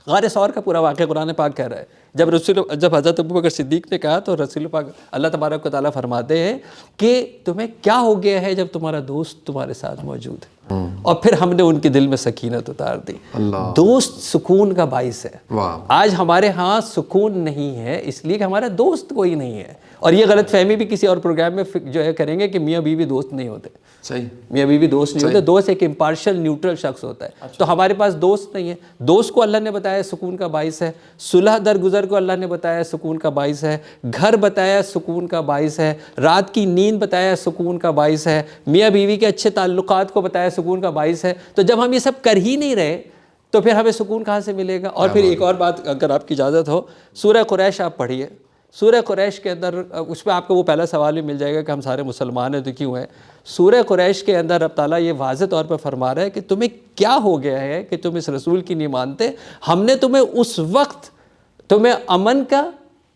غار ثور کا پورا واقعہ قرآن پاک کہہ رہا ہے. جب حضرت ابوبکر صدیق نے کہا تو رسول پاک اللہ تبارک و تعالیٰ فرماتے ہیں کہ تمہیں کیا ہو گیا ہے جب تمہارا دوست تمہارے ساتھ موجود ہے. اور پھر ہم نے ان کے دل میں سکینت اتار دی. دوست سکون کا باعث ہے. آج ہمارے ہاں سکون نہیں ہے اس لیے کہ ہمارا دوست کوئی نہیں ہے. اور یہ غلط فہمی بھی کسی اور پروگرام میں جو ہے کریں گے کہ میاں بیوی دوست نہیں ہوتے. صحیح, میاں بیوی دوست نہیں ہوتے. دوست ایک امپارشل نیوٹرل شخص ہوتا ہے. تو ہمارے پاس دوست نہیں ہے. دوست کو اللہ نے بتایا سکون کا باعث ہے, صلح درگزر کو اللہ نے بتایا سکون کا باعث ہے, گھر بتایا سکون کا باعث ہے, رات کی نیند بتایا سکون کا باعث ہے, میاں بیوی کے اچھے تعلقات کو بتایا سکون کا باعث ہے. تو جب ہم یہ سب کر ہی نہیں رہے تو پھر ہمیں سکون کہاں سے ملے گا؟ اور پھر ایک اور بات اگر آپ کی اجازت ہو, سورہ قریش آپ پڑھیے. سورہ قریش کے اندر اس پہ آپ کو وہ پہلا سوال بھی مل جائے گا کہ ہم سارے مسلمان ہیں تو کیوں ہیں. سورہ قریش کے اندر رب تعالیٰ یہ واضح طور پر فرما رہا ہے کہ تمہیں کیا ہو گیا ہے کہ تم اس رسول کی نہیں مانتے. ہم نے تمہیں اس وقت تمہیں امن کا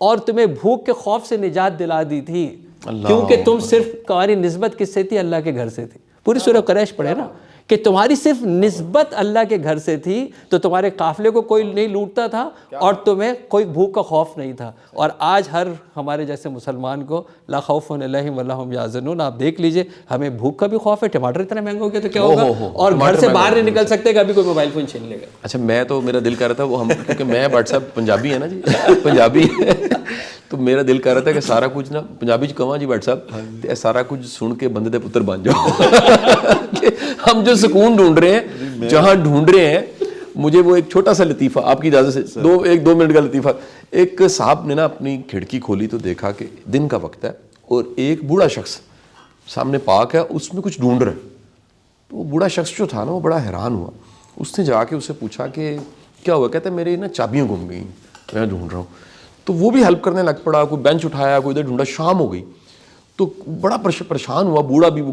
اور تمہیں بھوک کے خوف سے نجات دلا دی تھی کیونکہ تم صرف تمہاری نسبت کس سے تھی؟ اللہ کے گھر سے تھی. پوری سورہ قریش پڑھے نا کہ تمہاری صرف نسبت اللہ کے گھر سے تھی تو تمہارے قافلے کو کوئی نہیں لوٹتا تھا اور تمہیں کوئی بھوک کا خوف نہیں تھا. اور آج ہر ہمارے جیسے مسلمان کو لا خوف علیہم ولا ہم یحزنون. آپ دیکھ لیجئے ہمیں بھوک کا بھی خوف ہے, ٹماٹر اتنا مہنگا ہو گیا تو کیا ہوگا, اور گھر سے باہر نہیں نکل سکتے, کبھی کوئی موبائل فون چھین لے گا. اچھا میں تو میرا دل کر رہا تھا وہ ہم کیونکہ میں بٹ صاحب پنجابی ہے نا جی, پنجابی تو میرا دل کر رہا تھا کہ سارا کچھ نا پنجابی چ کہاں جی بٹ صاحب سارا کچھ سن کے بندے دے پتر بن جاؤ. ہم جو سکون ڈھونڈ رہے ہیں, جہاں ڈھونڈ رہے ہیں, مجھے وہ ایک چھوٹا سا لطیفہ آپ کی اجازت سے دو منٹ کا لطیفہ. ایک صاحب نے نا اپنی کھڑکی کھولی تو دیکھا کہ دن کا وقت ہے اور ایک بوڑھا شخص سامنے پاک ہے, اس میں کچھ ڈھونڈ رہا ہے. تو وہ بوڑھا شخص جو تھا نا وہ بڑا حیران ہوا. اس نے جا کے اسے پوچھا کہ کیا ہوا؟ کہتا ہے میری نا چابیاں گم گئیں, میں ڈھونڈ رہا ہوں. تو وہ بھی ہیلپ کرنے لگ پڑا, کوئی بینچ اٹھایا, کوئی ادھر ڈھونڈا. شام ہو گئی تو بڑا پریشان ہوا بوڑھا بھی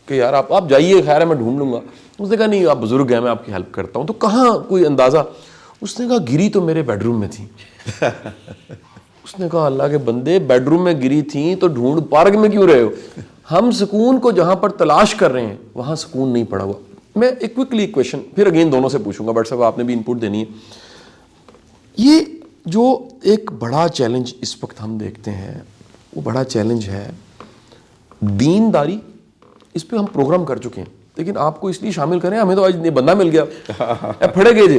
کہ یار آپ جائیے, خیر ہے میں ڈھونڈ لوں گا. اس نے کہا نہیں آپ بزرگ ہیں, میں آپ کی ہیلپ کرتا ہوں. تو کہاں کوئی اندازہ؟ اس نے کہا گری تو میرے بیڈ روم میں تھی. اس نے کہا اللہ کے بندے بیڈ روم میں گری تھیں تو ڈھونڈ پارک میں کیوں رہے ہو؟ ہم سکون کو جہاں پر تلاش کر رہے ہیں وہاں سکون نہیں پڑا ہوا. میں ایک کوئکلی کویشچن پھر اگین دونوں سے پوچھوں گا, بٹ صاحب آپ نے بھی انپٹ دینی ہے. یہ جو ایک بڑا چیلنج اس وقت ہم دیکھتے ہیں وہ بڑا چیلنج ہے دینداری. اس پہ ہم پروگرام کر چکے ہیں لیکن آپ کو اس لیے شامل کریں, ہمیں تو آج بندہ مل گیا, پھڑے گئے جی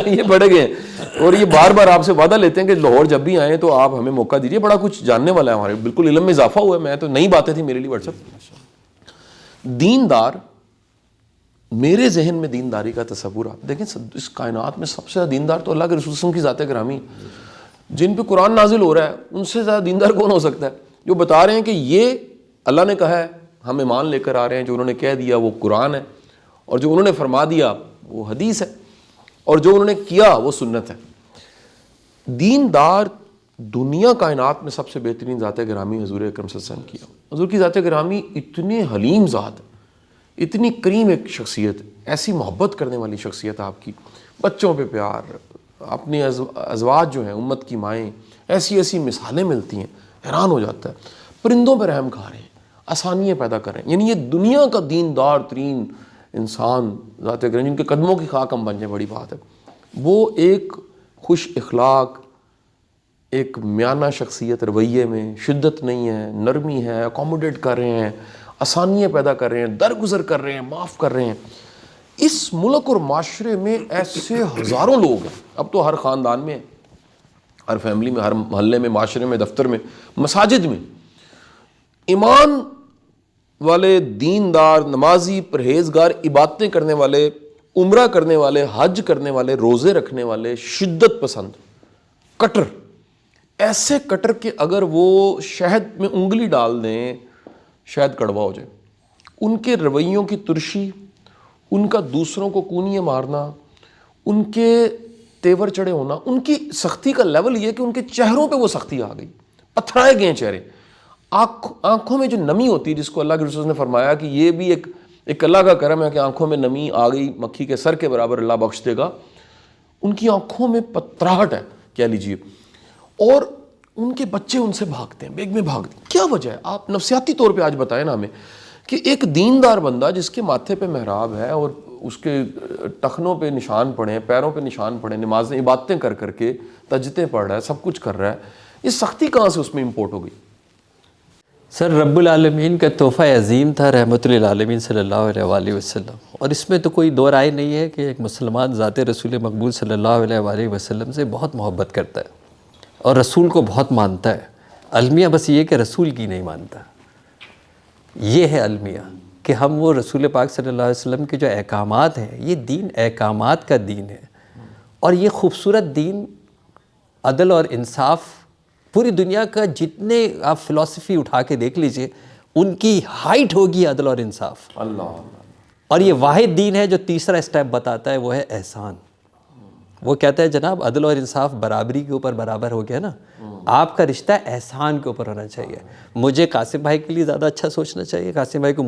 یہ پھڑے گئے ہیں. اور یہ بار بار آپ سے وعدہ لیتے ہیں کہ لاہور جب بھی آئیں تو آپ ہمیں موقع دیجیے, بڑا کچھ جاننے والا ہے ہمارے, بالکل علم میں اضافہ ہوا ہے. میں تو نئی باتیں تھیں میرے لیے واٹس ایپ. دیندار, میرے ذہن میں دینداری کا تصور, آپ دیکھیں اس کائنات میں سب سے زیادہ دیندار تو اللہ کے رسول صلی اللہ علیہ وسلم کی ذات گرامی, جن پہ قرآن نازل ہو رہا ہے, ان سے زیادہ دیندار کون ہو سکتا ہے؟ جو بتا رہے ہیں کہ یہ اللہ نے کہا ہے, ہم ایمان لے کر آ رہے ہیں, جو انہوں نے کہہ دیا وہ قرآن ہے, اور جو انہوں نے فرما دیا وہ حدیث ہے, اور جو انہوں نے کیا وہ سنت ہے. دیندار دنیا کائنات میں سب سے بہترین ذات گرامی حضور اکرم صلی اللہ علیہ وسلم کی. حضور کی ذات گرامی اتنے حلیم ذات, اتنی کریم ایک شخصیت, ایسی محبت کرنے والی شخصیت آپ کی, بچوں پہ پیار, اپنی ازواج جو ہیں امت کی مائیں, ایسی ایسی مثالیں ملتی ہیں, حیران ہو جاتا ہے. پرندوں پہ رحم کھا رہے ہیں, آسانیاں پیدا کر رہے ہیں. یعنی یہ دنیا کا دیندار ترین انسان ذات گرامی جن کے قدموں کی خاک ہم بن جائیں, بڑی بات ہے. وہ ایک خوش اخلاق, ایک میانہ شخصیت, رویے میں شدت نہیں ہے, نرمی ہے, اکوموڈیٹ کر رہے ہیں, آسانیاں پیدا کر رہے ہیں, درگزر کر رہے ہیں, معاف کر رہے ہیں. اس ملک اور معاشرے میں ایسے ہزاروں لوگ ہیں. اب تو ہر خاندان میں, ہر فیملی میں, ہر محلے میں, معاشرے میں, دفتر میں, مساجد میں ایمان والے، دیندار، نمازی، پرہیزگار، عبادتیں کرنے والے، عمرہ کرنے والے، حج کرنے والے، روزے رکھنے والے، شدت پسند، کٹر، ایسے کٹر کہ اگر وہ شہد میں انگلی ڈال دیں شہد کڑوا ہو جائے. ان کے رویوں کی ترشی، ان کا دوسروں کو کونیاں مارنا، ان کے تیور چڑھے ہونا، ان کی سختی کا لیول یہ کہ ان کے چہروں پہ وہ سختی آ گئی، پتھرائے گئے چہرے. آنکھوں میں جو نمی ہوتی ہے، جس کو اللہ کے رسول نے فرمایا کہ یہ بھی ایک اللہ کا کرم ہے کہ آنکھوں میں نمی آ گئی، مکھی کے سر کے برابر اللہ بخش دے گا. ان کی آنکھوں میں پتراہٹ ہے کہہ لیجیے، اور ان کے بچے ان سے بھاگتے ہیں، بیگ میں بھاگتے ہیں. کیا وجہ ہے؟ آپ نفسیاتی طور پہ آج بتائیں نا ہمیں کہ ایک دیندار بندہ جس کے ماتھے پہ محراب ہے اور اس کے ٹخنوں پہ نشان پڑے ہیں، پیروں پہ نشان پڑے ہیں، نمازیں عبادتیں کر کے تہجدیں پڑھ رہا ہے، سب کچھ کر رہا ہے، یہ سختی کہاں سے اس میں امپورٹ ہو گئی؟ سر رب العالمین کا تحفہ عظیم تھا رحمت للعالمین صلی اللہ علیہ وآلہ وسلم، اور اس میں تو کوئی دو رائے نہیں ہے کہ ایک مسلمان ذات رسول مقبول صلی اللہ علیہ وآلہ وسلم سے بہت محبت کرتا ہے اور رسول کو بہت مانتا ہے. المیہ بس یہ کہ رسول کی نہیں مانتا. یہ ہے المیہ کہ ہم وہ رسول پاک صلی اللہ علیہ وسلم کے جو احکامات ہیں، یہ دین احکامات کا دین ہے، اور یہ خوبصورت دین عدل اور انصاف. پوری دنیا کا جتنے آپ فلسفی اٹھا کے دیکھ لیجئے، ان کی ہائٹ ہوگی عدل اور انصاف. اللہ. اور یہ واحد دین ہے جو تیسرا اسٹیپ بتاتا ہے، وہ ہے احسان. وہ کہتا ہے جناب عدل اور انصاف برابری کے اوپر برابر ہو گیا نا، آپ کا رشتہ احسان کے اوپر ہونا چاہیے. مجھے قاسم بھائی کے لیے زیادہ اچھا سوچنا چاہیے، قاسم بھائی کو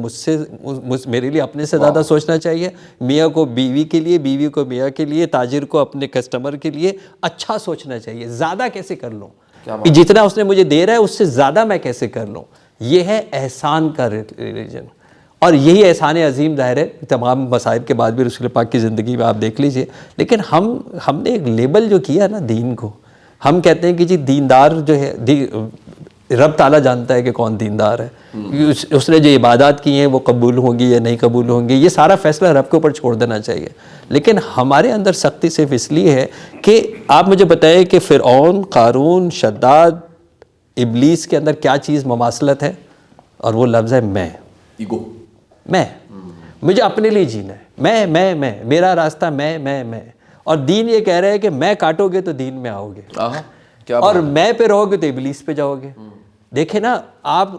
میرے لیے اپنے سے زیادہ سوچنا چاہیے، میاں کو بیوی کے لیے، بیوی کو میاں کے لیے، تاجر کو اپنے کسٹمر کے لیے اچھا سوچنا چاہیے. زیادہ کیسے کر لوں کہ جتنا اس نے مجھے دے رہا ہے اس سے زیادہ میں کیسے کر لوں. یہ ہے احسان کا ریلیجن، اور یہی احسان عظیم ظاہر ہے تمام مصائب کے بعد بھی رسول پاک کی زندگی میں آپ دیکھ لیجئے. لیکن ہم نے ایک لیبل جو کیا نا دین کو، ہم کہتے ہیں کہ جی دیندار جو ہے، رب تعالیٰ جانتا ہے کہ کون دیندار ہے، اس نے جو عبادات کی ہیں وہ قبول ہوں گی یا نہیں قبول ہوں گی، یہ سارا فیصلہ رب کے اوپر چھوڑ دینا چاہیے. لیکن ہمارے اندر سختی صرف اس لیے ہے کہ آپ مجھے بتائیں کہ فرعون، قارون، شداد، ابلیس کے اندر کیا چیز مماثلت ہے، اور وہ لفظ ہے میں. ایگو. میں، مجھے اپنے لیے جینا ہے، میں میرا راستہ، میں. اور دین یہ کہہ رہا ہے کہ میں کاٹو گے تو دین میں آؤ گے، اور میں پہ رہو گے تو ابلیس پہ جاؤ گے. دیکھیں نا آپ،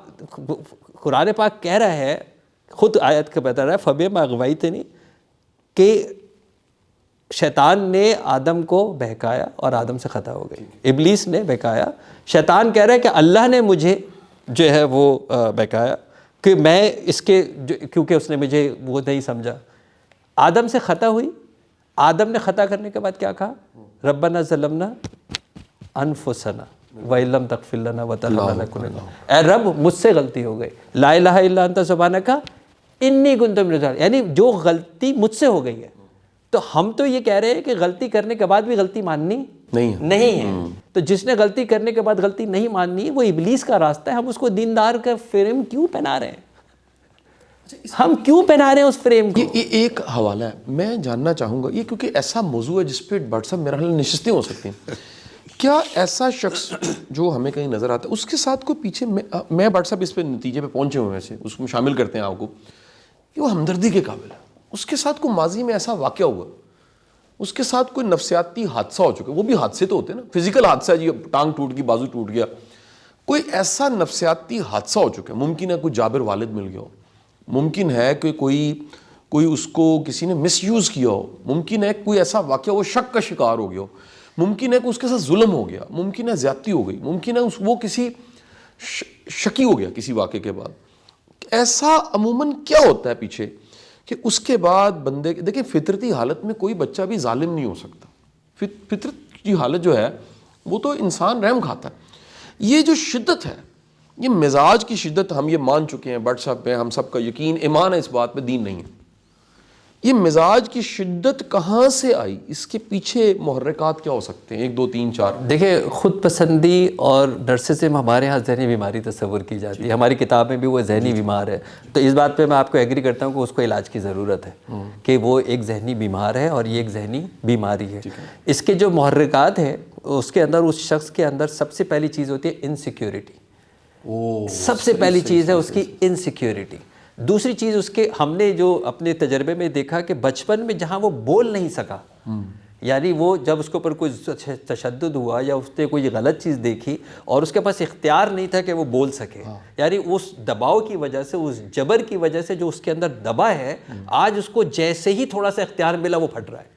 قرآن پاک کہہ رہا ہے، خود آیت کا بتا رہا ہے فَبِمَا أَغْوَيْتَنِي، کہ شیطان نے آدم کو بہکایا اور آدم سے خطا ہو گئی. ابلیس نے بہکایا، شیطان کہہ رہا ہے کہ اللہ نے مجھے جو ہے وہ بہکایا کہ میں اس کے کیونکہ اس نے مجھے وہ نہیں سمجھا. آدم سے خطا ہوئی، آدم نے خطا کرنے کے بعد کیا کہا؟ ربنا ظلمنا انفسنا وَإِن لَّمْ تَغْفِرْ لَنَا وَتَرْحَمْنَا لَنَكُونَنَّ، اے رب مجھ سے غلطی ہو گئی، لا الہ الا انت سبحانک انی کنت من الظالمین، یعنی جو غلطی مجھ سے ہو گئی ہے. تو ہم تو یہ کہہ رہے ہیں کہ غلطی کرنے کے بعد بھی غلطی ماننی نہیں ہے. تو جس نے غلطی کرنے کے بعد غلطی نہیں ماننی، وہ ابلیس کا راستہ ہے. ہم اس کو دیندار کا فریم کیوں پہنا رہے ہیں؟ ہم کیوں پہنا رہے ہیں اس فریم کو؟ یہ ایک حوالہ ہے، میں جاننا چاہوں گا، یہ کیونکہ ایسا موضوع ہے جس پہ ڈاکٹر صاحب میرا خیال نشستیں ہو سکتی ہیں. کیا ایسا شخص جو ہمیں کہیں نظر آتا ہے اس کے ساتھ کوئی پیچھے، میں ڈاکٹر صاحب اس پہ نتیجے پہ پہنچے ہوئے ہیں، اس کو شامل کرتے ہیں آپ کو کہ وہ ہمدردی کے قابل ہے، اس کے ساتھ کوئی ماضی میں ایسا واقعہ ہوا، اس کے ساتھ کوئی نفسیاتی حادثہ ہو چکا، وہ بھی حادثے تو ہوتے ہیں نا، فزیکل حادثہ ہے جی، ٹانگ ٹوٹ گئی، بازو ٹوٹ گیا، کوئی ایسا نفسیاتی حادثہ ہو چکا ہے. ممکن ہے کوئی جابر والد مل گیا ہو، ممکن ہے کہ کوئی اس کو کسی نے مس یوز کیا ہو، ممکن ہے کوئی ایسا واقعہ وہ شک کا شکار ہو گیا ہو، ممکن ہے کہ اس کے ساتھ ظلم ہو گیا، ممکن ہے زیادتی ہو گئی، ممکن ہے وہ کسی شکی ہو گیا کسی واقعے کے بعد. ایسا عموماً کیا ہوتا ہے پیچھے کہ اس کے بعد بندے، دیکھیں فطرتی حالت میں کوئی بچہ بھی ظالم نہیں ہو سکتا، فطرت کی حالت جو ہے وہ تو انسان رحم کھاتا ہے. یہ جو شدت ہے، یہ مزاج کی شدت، ہم یہ مان چکے ہیں، بٹ صاحب پہ ہم سب کا یقین ایمان ہے اس بات پہ، دین نہیں ہے. یہ مزاج کی شدت کہاں سے آئی؟ اس کے پیچھے محرکات کیا ہو سکتے ہیں؟ 1 2 3 4. دیکھیں خود پسندی اور نرسسزم ہمارے ہاں ذہنی بیماری تصور کی جاتی ہے، ہماری کتاب میں بھی وہ ذہنی بیمار ہے. تو اس بات پہ میں آپ کو ایگری کرتا ہوں کہ اس کو علاج کی ضرورت ہے، کہ وہ ایک ذہنی بیمار ہے اور یہ ایک ذہنی بیماری ہے. اس کے جو محرکات ہیں، اس کے اندر، اس شخص کے اندر سب سے پہلی چیز ہوتی ہے انسیکیورٹی. سب سے پہلی چیز ہے اس کی انسیکیورٹی. دوسری چیز اس کے ہم نے جو اپنے تجربے میں دیکھا کہ بچپن میں جہاں وہ بول نہیں سکا, یعنی وہ جب اس کے اوپر کوئی تشدد ہوا یا اس نے کوئی غلط چیز دیکھی اور اس کے پاس اختیار نہیں تھا کہ وہ بول سکے, یعنی اس دباؤ کی وجہ سے, اس جبر کی وجہ سے جو اس کے اندر دبا ہے, آج اس کو جیسے ہی تھوڑا سا اختیار ملا وہ پھٹ رہا ہے.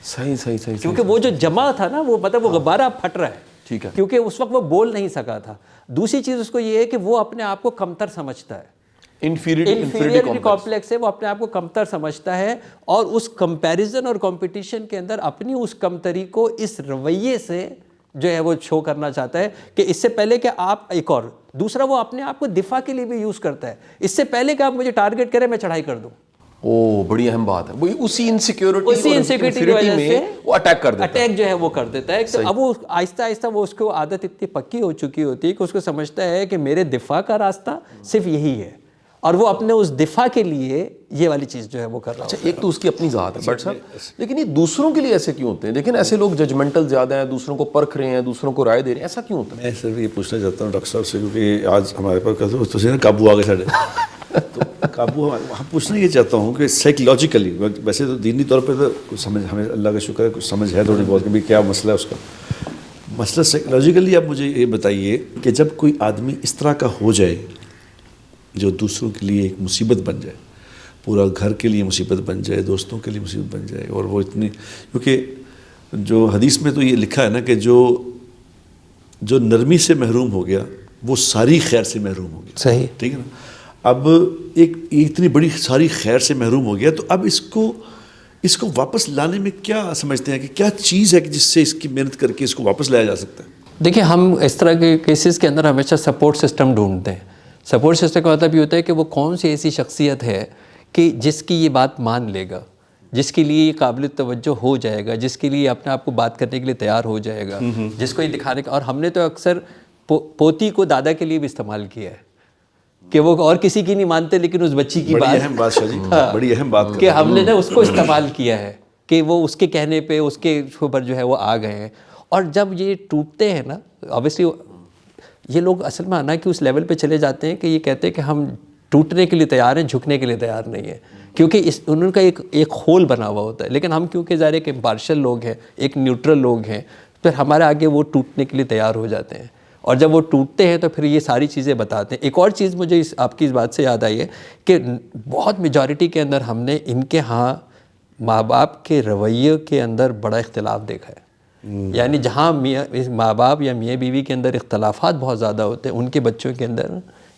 صحیح کیونکہ وہ جو جمع تھا نا, وہ مطلب وہ غبارہ پھٹ رہا ہے. ٹھیک ہے. کیونکہ اس وقت وہ بول نہیں سکا تھا. دوسری چیز اس کو یہ ہے کہ وہ اپنے آپ کو کمتر سمجھتا ہے, انفیریٹی کمپلیکس ہے, وہ اپنے آپ کو کمتر سمجھتا ہے, اور اس کمپیریزن اور کمپٹیشن کے اندر اپنی اس کمتری کو اس رویے سے جو ہے وہ شو کرنا چاہتا ہے کہ اس سے پہلے کہ آپ ایک اور دوسرا وہ اپنے آپ کو دفاع کے لیے بھی یوز کرتا ہے. اس سے پہلے کہ آپ مجھے ٹارگٹ کریں میں چڑھائی کر دوں. بڑی اہم بات ہے, وہی اسی انسیکیورٹی میں وہ اٹیک کر دیتا ہے, اٹیک جو ہے وہ کر دیتا ہے. اب وہ آہستہ آہستہ وہ اس کو عادت اتنی پکی ہو چکی ہوتی ہے کہ اس کو سمجھتا ہے کہ میرے دفاع کا راستہ صرف یہی ہے, اور وہ اپنے اس دفاع کے لیے یہ والی چیز جو ہے وہ کر رہا ہے. اچھا, ایک تو اس کی اپنی ذات ہے بٹ صاحب, لیکن یہ دوسروں کے لیے ایسے کیوں ہوتے ہیں؟ لیکن ایسے لوگ ججمنٹل زیادہ ہیں, دوسروں کو پرکھ رہے ہیں, دوسروں کو رائے دے رہے ہیں, ایسا کیوں ہوتا ہے؟ میں صرف یہ پوچھنا چاہتا ہوں ڈاکٹر صاحب سے, کیونکہ آج ہمارے پاس تو قابو آ گئے ساڑھے, تو قابو ہم پوچھنا یہ چاہتا ہوں کہ سائیکولوجیکلی, ویسے تو دینی طور پہ تو کچھ سمجھ, ہمیں اللہ کا شکر ہے کچھ سمجھ ہے تھوڑی بہت کہ بھی کیا مسئلہ ہے اس کا. مسئلہ سائیکولوجیکلی آپ مجھے یہ بتائیے کہ جب کوئی آدمی اس طرح کا ہو جائے جو دوسروں کے لیے ایک مصیبت بن جائے, پورا گھر کے لیے مصیبت بن جائے, دوستوں کے لیے مصیبت بن جائے, اور وہ اتنی, کیونکہ جو حدیث میں تو یہ لکھا ہے نا کہ جو نرمی سے محروم ہو گیا وہ ساری خیر سے محروم ہو گیا. صحیح, ٹھیک ہے نا. اب ایک اتنی بڑی ساری خیر سے محروم ہو گیا, تو اب اس کو واپس لانے میں کیا سمجھتے ہیں کہ کیا چیز ہے کہ جس سے اس کی محنت کر کے اس کو واپس لایا جا سکتا ہے؟ دیکھیں ہم اس طرح کے کیسز کے اندر ہمیشہ سپورٹ سسٹم ڈھونڈتے ہیں. سپورٹ سسٹم کا مطلب یہ ہوتا ہے کہ وہ کون سی ایسی شخصیت ہے کہ جس کی یہ بات مان لے گا, جس کے لیے یہ قابل توجہ ہو جائے گا, جس کے لیے اپنے آپ کو بات کرنے کے لیے تیار ہو جائے گا, جس کو یہ دکھانے کا. اور ہم نے تو اکثر پوتی کو دادا کے لیے بھی استعمال کیا ہے کہ وہ اور کسی کی نہیں مانتے, لیکن اس بچی کی بڑی اہم بات شاہ جی, بڑی اہم بات کہ ہم نے نا اس کو استعمال کیا ہے کہ وہ اس کے کہنے پہ اس کے اوپر جو ہے وہ آ گئے ہیں. اور جب یہ ٹوٹتے ہیں نا, obviously یہ لوگ اصل میں آنا کہ اس لیول پہ چلے جاتے ہیں کہ یہ کہتے ہیں کہ ہم ٹوٹنے کے لیے تیار ہیں, جھکنے کے لیے تیار نہیں ہیں, کیونکہ ان کا ایک خول بنا ہوا ہوتا ہے. لیکن ہم کیونکہ ظاہر ہے کہ امپارشل لوگ ہیں, ایک نیوٹرل لوگ ہیں, پھر ہمارے آگے وہ ٹوٹنے کے لیے تیار ہو جاتے ہیں, اور جب وہ ٹوٹتے ہیں تو پھر یہ ساری چیزیں بتاتے ہیں. ایک اور چیز مجھے آپ کی اس بات سے یاد آئی ہے کہ بہت میجورٹی کے اندر ہم نے ان کے ہاں ماں باپ کے رویے کے اندر بڑا اختلاف دیکھا ہے. یعنی جہاں ماں باپ یا میاں بیوی کے اندر اختلافات بہت زیادہ ہوتے ہیں, ان کے بچوں کے اندر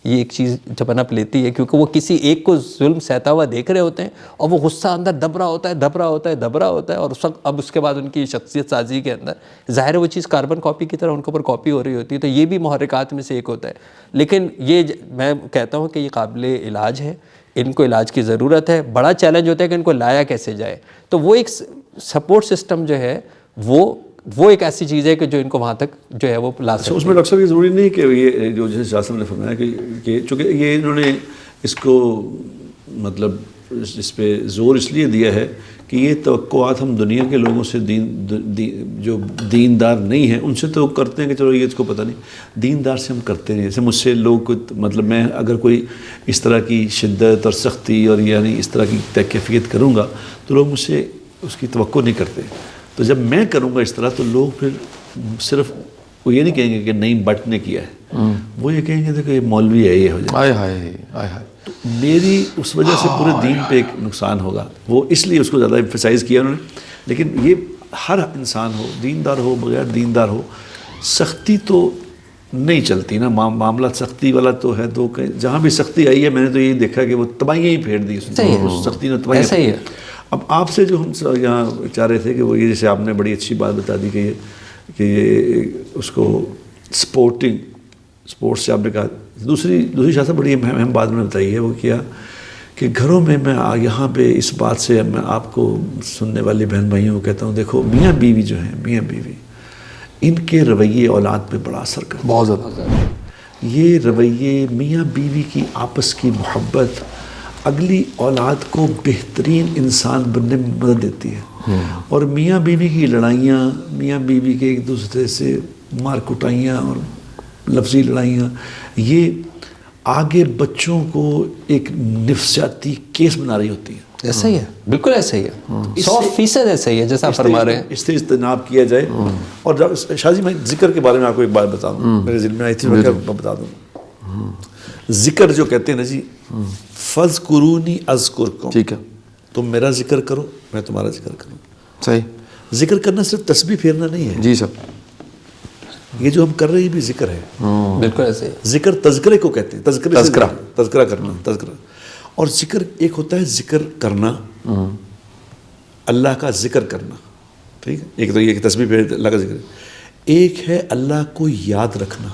یہ ایک چیز جب پنپ لیتی ہے, کیونکہ وہ کسی ایک کو ظلم سہتا ہوا دیکھ رہے ہوتے ہیں, اور وہ غصہ اندر دب رہا ہوتا ہے, اور اس وقت اب اس کے بعد ان کی شخصیت سازی کے اندر ظاہر وہ چیز کاربن کاپی کی طرح ان کے اوپر کاپی ہو رہی ہوتی ہے. تو یہ بھی محرکات میں سے ایک ہوتا ہے. لیکن یہ میں کہتا ہوں کہ یہ قابل علاج ہے, ان کو علاج کی ضرورت ہے. بڑا چیلنج ہوتا ہے کہ ان کو لایا کیسے جائے. تو وہ ایک سپورٹ سسٹم جو ہے وہ ایک ایسی چیز ہے کہ جو ان کو وہاں تک جو ہے وہ لا سکتے ہیں. اس میں ڈاکٹر صاحب یہ ضروری نہیں کہ یہ جو جیسے شاہ صاحب نے فرمایا کہ چونکہ یہ انہوں نے اس کو مطلب اس پہ زور اس لیے دیا ہے کہ یہ توقعات ہم دنیا کے لوگوں سے جو دیندار نہیں ہیں ان سے تو کرتے ہیں کہ چلو یہ اس کو پتہ نہیں, دیندار سے ہم کرتے نہیں. جیسے مجھ سے لوگ مطلب میں اگر کوئی اس طرح کی شدت اور سختی اور یعنی اس طرح کی کیفیت کروں گا تو لوگ مجھ سے اس کی توقع نہیں کرتے. تو جب میں کروں گا اس طرح تو لوگ پھر صرف وہ یہ نہیں کہیں گے کہ نہیں بٹ نے کیا ہے, وہ یہ کہیں گے دیکھو یہ مولوی ہے, یہ ہو جائے. تو میری اس وجہ سے پورے دین پہ ایک نقصان ہوگا. وہ اس لیے اس کو زیادہ ایمفیسائز کیا انہوں نے. لیکن یہ ہر انسان ہو, دیندار ہو بغیر دیندار ہو, سختی تو نہیں چلتی نا. معاملہ سختی والا تو ہے, تو جہاں بھی سختی آئی ہے میں نے تو یہی دیکھا کہ وہ تباہیاں ہی پھیر دی اس سختی نے, تباہیاں. صحیح ہے. اب آپ سے جو ہم یہاں چاہ رہے تھے کہ وہ یہ جیسے آپ نے بڑی اچھی بات بتا دی کہ اس کو اسپورٹس سے آپ نے کہا. دوسری شاہ صاحب بڑی اہم بات میں نے بتائی ہے, وہ کیا کہ گھروں میں یہاں پہ اس بات سے میں آپ کو سننے والے بہن بھائیوں کو کہتا ہوں, دیکھو میاں بیوی جو ہیں, میاں بیوی ان کے رویے اولاد پہ بڑا اثر کرتے ہیں, بہت زیادہ. یہ رویے میاں بیوی کی آپس کی محبت اگلی اولاد کو بہترین انسان بننے میں مدد دیتی ہے. اور میاں بیوی کی لڑائیاں, میاں بیوی کے ایک دوسرے سے مار کٹائیاں, اور لفظی لڑائیاں، یہ آگے بچوں کو ایک نفسیاتی کیس بنا رہی ہوتی ہیں. ایسا ہی ہے، بالکل ایسا ہی ہے، 100% ایسا ہی ہے جیسا آپ فرما رہے ہیں. اس سے اجتناب کیا جائے. اور شاہ جی میں ذکر کے بارے میں آپ کو ایک بات بتا دوں، میرے ذہن میں آئی تھی، میں بتا دوں. ذکر جو کہتے ہیں نا جی، فَاذْكُرُونِي أَذْكُرْكُمْ، ٹھیک ہے، تم میرا ذکر کرو میں تمہارا ذکر کروں. صحیح. ذکر کرنا صرف تسبیح پھیرنا نہیں ہے. جی سر. یہ جو ہم کر رہے ہیں بھی ذکر ہے. بالکل ایسے ہی. ذکر تذکرے کو کہتے ہیں، تذکرہ کرنا، تذکرہ. اور ذکر ایک ہوتا ہے ذکر کرنا، اللہ کا ذکر کرنا، ٹھیک ہے، ایک تو یہ کہ تسبیح پھیرے اللہ کا ذکر. ایک ہے اللہ کو یاد رکھنا.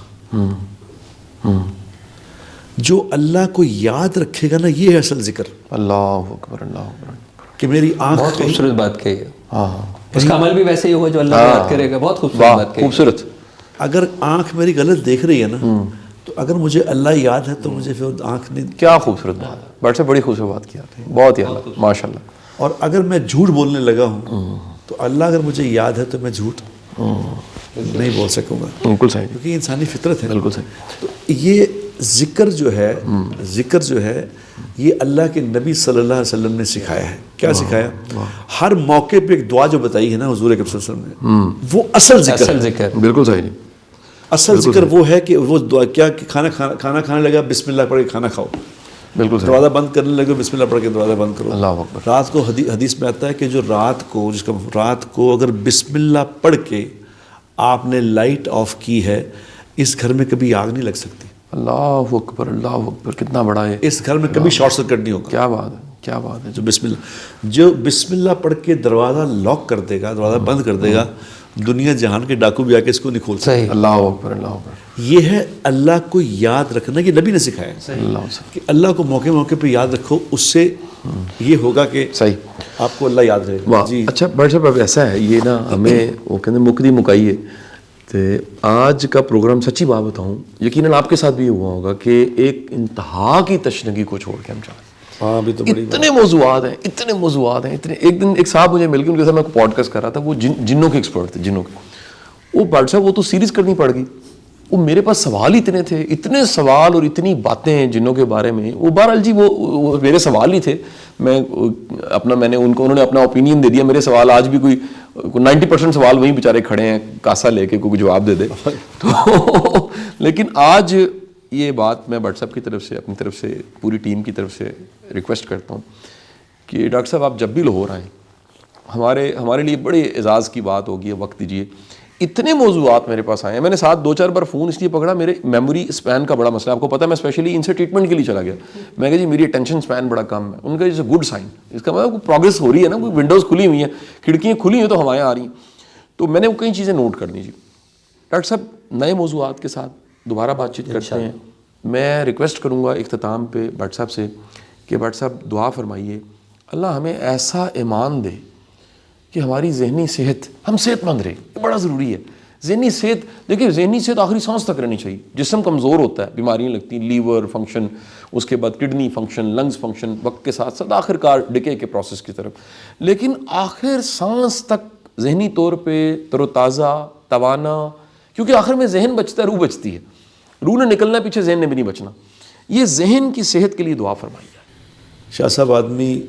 جو اللہ کو یاد رکھے گا نا، یہ ہے اصل ذکر. اللہ اکبر، اللہ اکبر. کہ میری آنکھ بہت خوبصورت بات کہی ہے. ہاں، اس کا عمل بھی ویسے ہی ہوگا جو اللہ کو یاد کرے گا. بہت خوبصورت بات کہی. خوبصورت. اگر آنکھ میری غلط دیکھ رہی ہے نا، تو اگر مجھے اللہ یاد ہے تو مجھے پھر آنکھ نہیں. کیا خوبصورت بات ہے، بڑے سے بڑی خوبصورت بات کی آپ نے، بہت ہی اللہ، ماشاء اللہ. اور اگر میں جھوٹ بولنے لگا ہوں تو اللہ اگر مجھے یاد ہے تو میں جھوٹ نہیں بول سکوں گا. بالکل صحیح. کیونکہ یہ انسانی فطرت ہے. بالکل صحیح. تو یہ ذکر جو ہے یہ اللہ کے نبی صلی اللہ علیہ وسلم نے سکھایا ہے. کیا سکھایا؟ ہر موقع پہ ایک دعا جو بتائی ہے نا حضور اکرم صلی اللہ علیہ وسلم نے، وہ اصل ذکر ہے. بالکل صحیح. اصل ذکر وہ ہے کہ وہ دعا کیا کہ کھانا کھانے لگا بسم اللہ پڑھ کے کھانا کھاؤ. بالکل صحیح. دروازہ بند کرنے لگے بسم اللہ پڑھ کے دروازہ بند کرو. اللہ اکبر. رات کو حدیث میں آتا ہے کہ جو رات کو اگر بسم اللہ پڑھ کے آپ نے لائٹ آف کی ہے، اس گھر میں کبھی آگ نہیں لگ سکتی. اللہ اکبر، اللہ اکبر. کتنا بڑا ہے. اس گھر میں کبھی شارٹ سرکٹ نہیں ہوگا. کیا بات ہے، کیا بات ہے. جو بسم اللہ پڑھ کے دروازہ لاک کر دے گا، دروازہ بند کر دے گا، دنیا جہان کے ڈاکو بھی آ کے اس کو نہیں کھول سکتے. اللہ اکبر، اللہ اکبر. یہ ہے اللہ کو یاد رکھنا. یہ نبی نے سکھایا ہے کہ اللہ کو موقع موقع پہ یاد رکھو. اس سے یہ ہوگا کہ صحیح آپ کو اللہ یاد رہے گا. جی اچھا بھائی صاحب، اب ایسا ہے یہ نا، ہمیں وہ کہتے ہیں مکدی مکائیے. تو آج کا پروگرام سچی بات بتاؤں یقیناً آپ کے ساتھ بھی ہوا ہوگا کہ ایک انتہا کی تشنگی کو چھوڑ کے ہم چاہیں. ہاں بھی تو اتنے موضوعات ہیں، اتنے موضوعات ہیں، اتنے. ایک دن ایک صاحب مجھے مل کے ان کے ساتھ میں پوڈ کاسٹ کر رہا تھا، وہ جنوں کے ایکسپرٹ تھے، جنوں کے. وہ بھٹ صاحب وہ تو سیریز کرنی پڑ گئی. وہ میرے پاس سوال ہی اتنے تھے، اتنے سوال اور اتنی باتیں ہیں جنوں کے بارے میں. وہ بہرحال جی وہ میرے سوال ہی تھے. میں نے انہوں نے اپنا اوپینین دے دیا. میرے سوال آج بھی کوئی 90% سوال وہیں بیچارے کھڑے ہیں کاسا لے کے، کوئی جواب دے دے. تو لیکن آج یہ بات میں بھٹ صاحب کی طرف سے، اپنی طرف سے، پوری ٹیم کی طرف سے ریکویسٹ کرتا ہوں کہ ڈاکٹر صاحب آپ جب بھی لاہور آئیں، ہمارے لیے بڑے اعزاز کی بات ہوگی. وقت دیجیے. اتنے موضوعات میرے پاس آئے ہیں. میں نے ساتھ 2-4 بار فون اس لیے پکڑا، میرے میموری اسپین کا بڑا مسئلہ. آپ کو پتہ ہے میں اسپیشلی ان سے ٹریٹمنٹ کے لیے چلا گیا. میں کہا جی میری اٹینشن اسپین بڑا کم ہے. ان کا از اے گڈ سائن. اس کا مطلب پروگرس ہو رہی ہے نا، کوئی ونڈوز کھلی ہوئی ہیں، کھڑکیاں کھلی ہیں تو ہوائیں آ رہی ہیں. تو میں نے وہ کئی چیزیں نوٹ کر لی. جی ڈاکٹر صاحب نئے موضوعات کے ساتھ دوبارہ بات چیت کرتے ہیں. میں ریکویسٹ کروں گا اختتام پہ بھٹ صاحب سے کہ بھٹ صاحب دعا فرمائیے اللہ ہمیں ایسا ایمان دے کہ ہماری ذہنی صحت، ہم صحت مند رہے. یہ بڑا ضروری ہے. ذہنی صحت، دیکھیے ذہنی صحت آخری سانس تک رہنی چاہیے. جسم کمزور ہوتا ہے، بیماریاں لگتی ہیں، لیور فنکشن، اس کے بعد کڈنی فنکشن، لنگز فنکشن، وقت کے ساتھ ساتھ آخر کار ڈکے کے پروسیس کی طرف. لیکن آخر سانس تک ذہنی طور پہ تر و تازہ، توانا، کیونکہ آخر میں ذہن بچتا ہے، روح بچتی ہے. روح نے نکلنا پیچھے ذہن نے بھی نہیں بچنا. یہ ذہن کی صحت کے لیے دعا فرمائیے. شاہ صاحب آدمی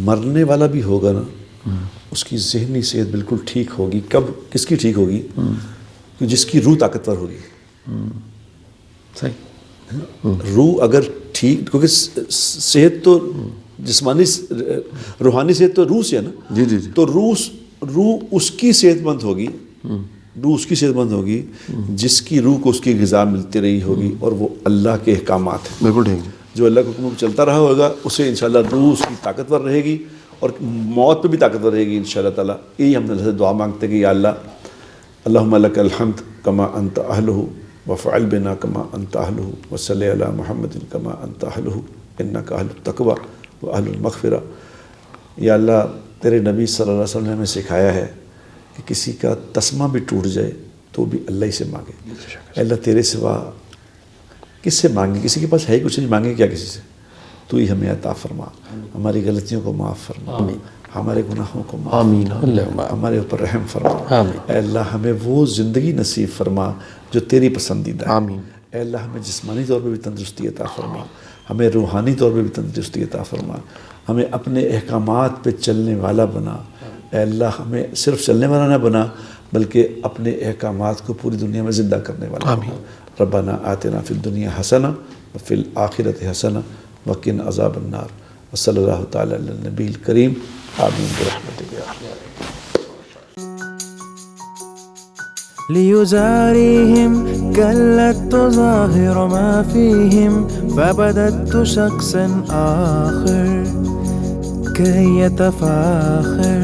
مرنے والا بھی ہوگا نا، اس کی ذہنی صحت بالکل ٹھیک ہوگی. کب کس کی ٹھیک ہوگی؟ کہ جس کی روح طاقتور ہوگی. صحیح. روح اگر ٹھیک، کیونکہ صحت تو جسمانی روحانی صحت تو روح سے ہے نا. جی جی جی. تو روح اس کی صحت مند ہوگی، روح اس کی صحت مند ہوگی جس کی روح کو اس کی غذا ملتی رہی ہوگی، اور وہ اللہ کے احکامات ہیں. بالکل ٹھیک. جو اللہ کے حکم چلتا رہا ہوگا اسے انشاءاللہ روح اس کی طاقتور رہے گی، اور موت پہ بھی طاقتور رہے گی انشاءاللہ تعالیٰ. یہی ہم اللہ سے دعا مانگتے ہیں کہ یا اللہ اللہم لک الحمد کما انت اہلہ وفعل بنا کما انت اہلہ وصلی علی محمد کما انت اہلہ انک اہل التقوی و اہل المغفرہ. یا اللہ تیرے نبی صلی اللہ علیہ وسلم نے ہمیں سکھایا ہے کہ کسی کا تسمہ بھی ٹوٹ جائے تو بھی اللہ ہی سے مانگے. اے اللہ تیرے سوا کس سے مانگیں؟ کسی کے پاس ہے کچھ نہیں، مانگیں کیا کسی سے؟ تو ہی ہمیں عطا فرما، ہماری غلطیوں کو معاف فرما. ہمارے گناہوں کو معاف آمین فرما، ہمارے اوپر رحم فرما، آمین۔ اے اللہ ہمیں وہ زندگی نصیب فرما جو تیری پسندیدہ ہے، آمین۔ اے اللہ ہمیں جسمانی طور پہ بھی تندرستی عطا فرما، ہمیں روحانی طور پہ بھی تندرستی عطا فرما، ہمیں اپنے احکامات پہ چلنے والا بنا، اے اللہ ہمیں صرف چلنے والا نہ بنا بلکہ اپنے احکامات کو پوری دنیا میں زندہ کرنے والا بنا۔ ربنا آتنا فی الدنیا حسنہ وفی الآخرۃ حسنہ وقنا عذاب النار، وصلی اللہ تعالی علی النبی الکریم، آمین برحمتک یا ارحم۔ ليزاريهم كلت تظاهر ما فيهم فبدت شخصا آخر كي يتفاخر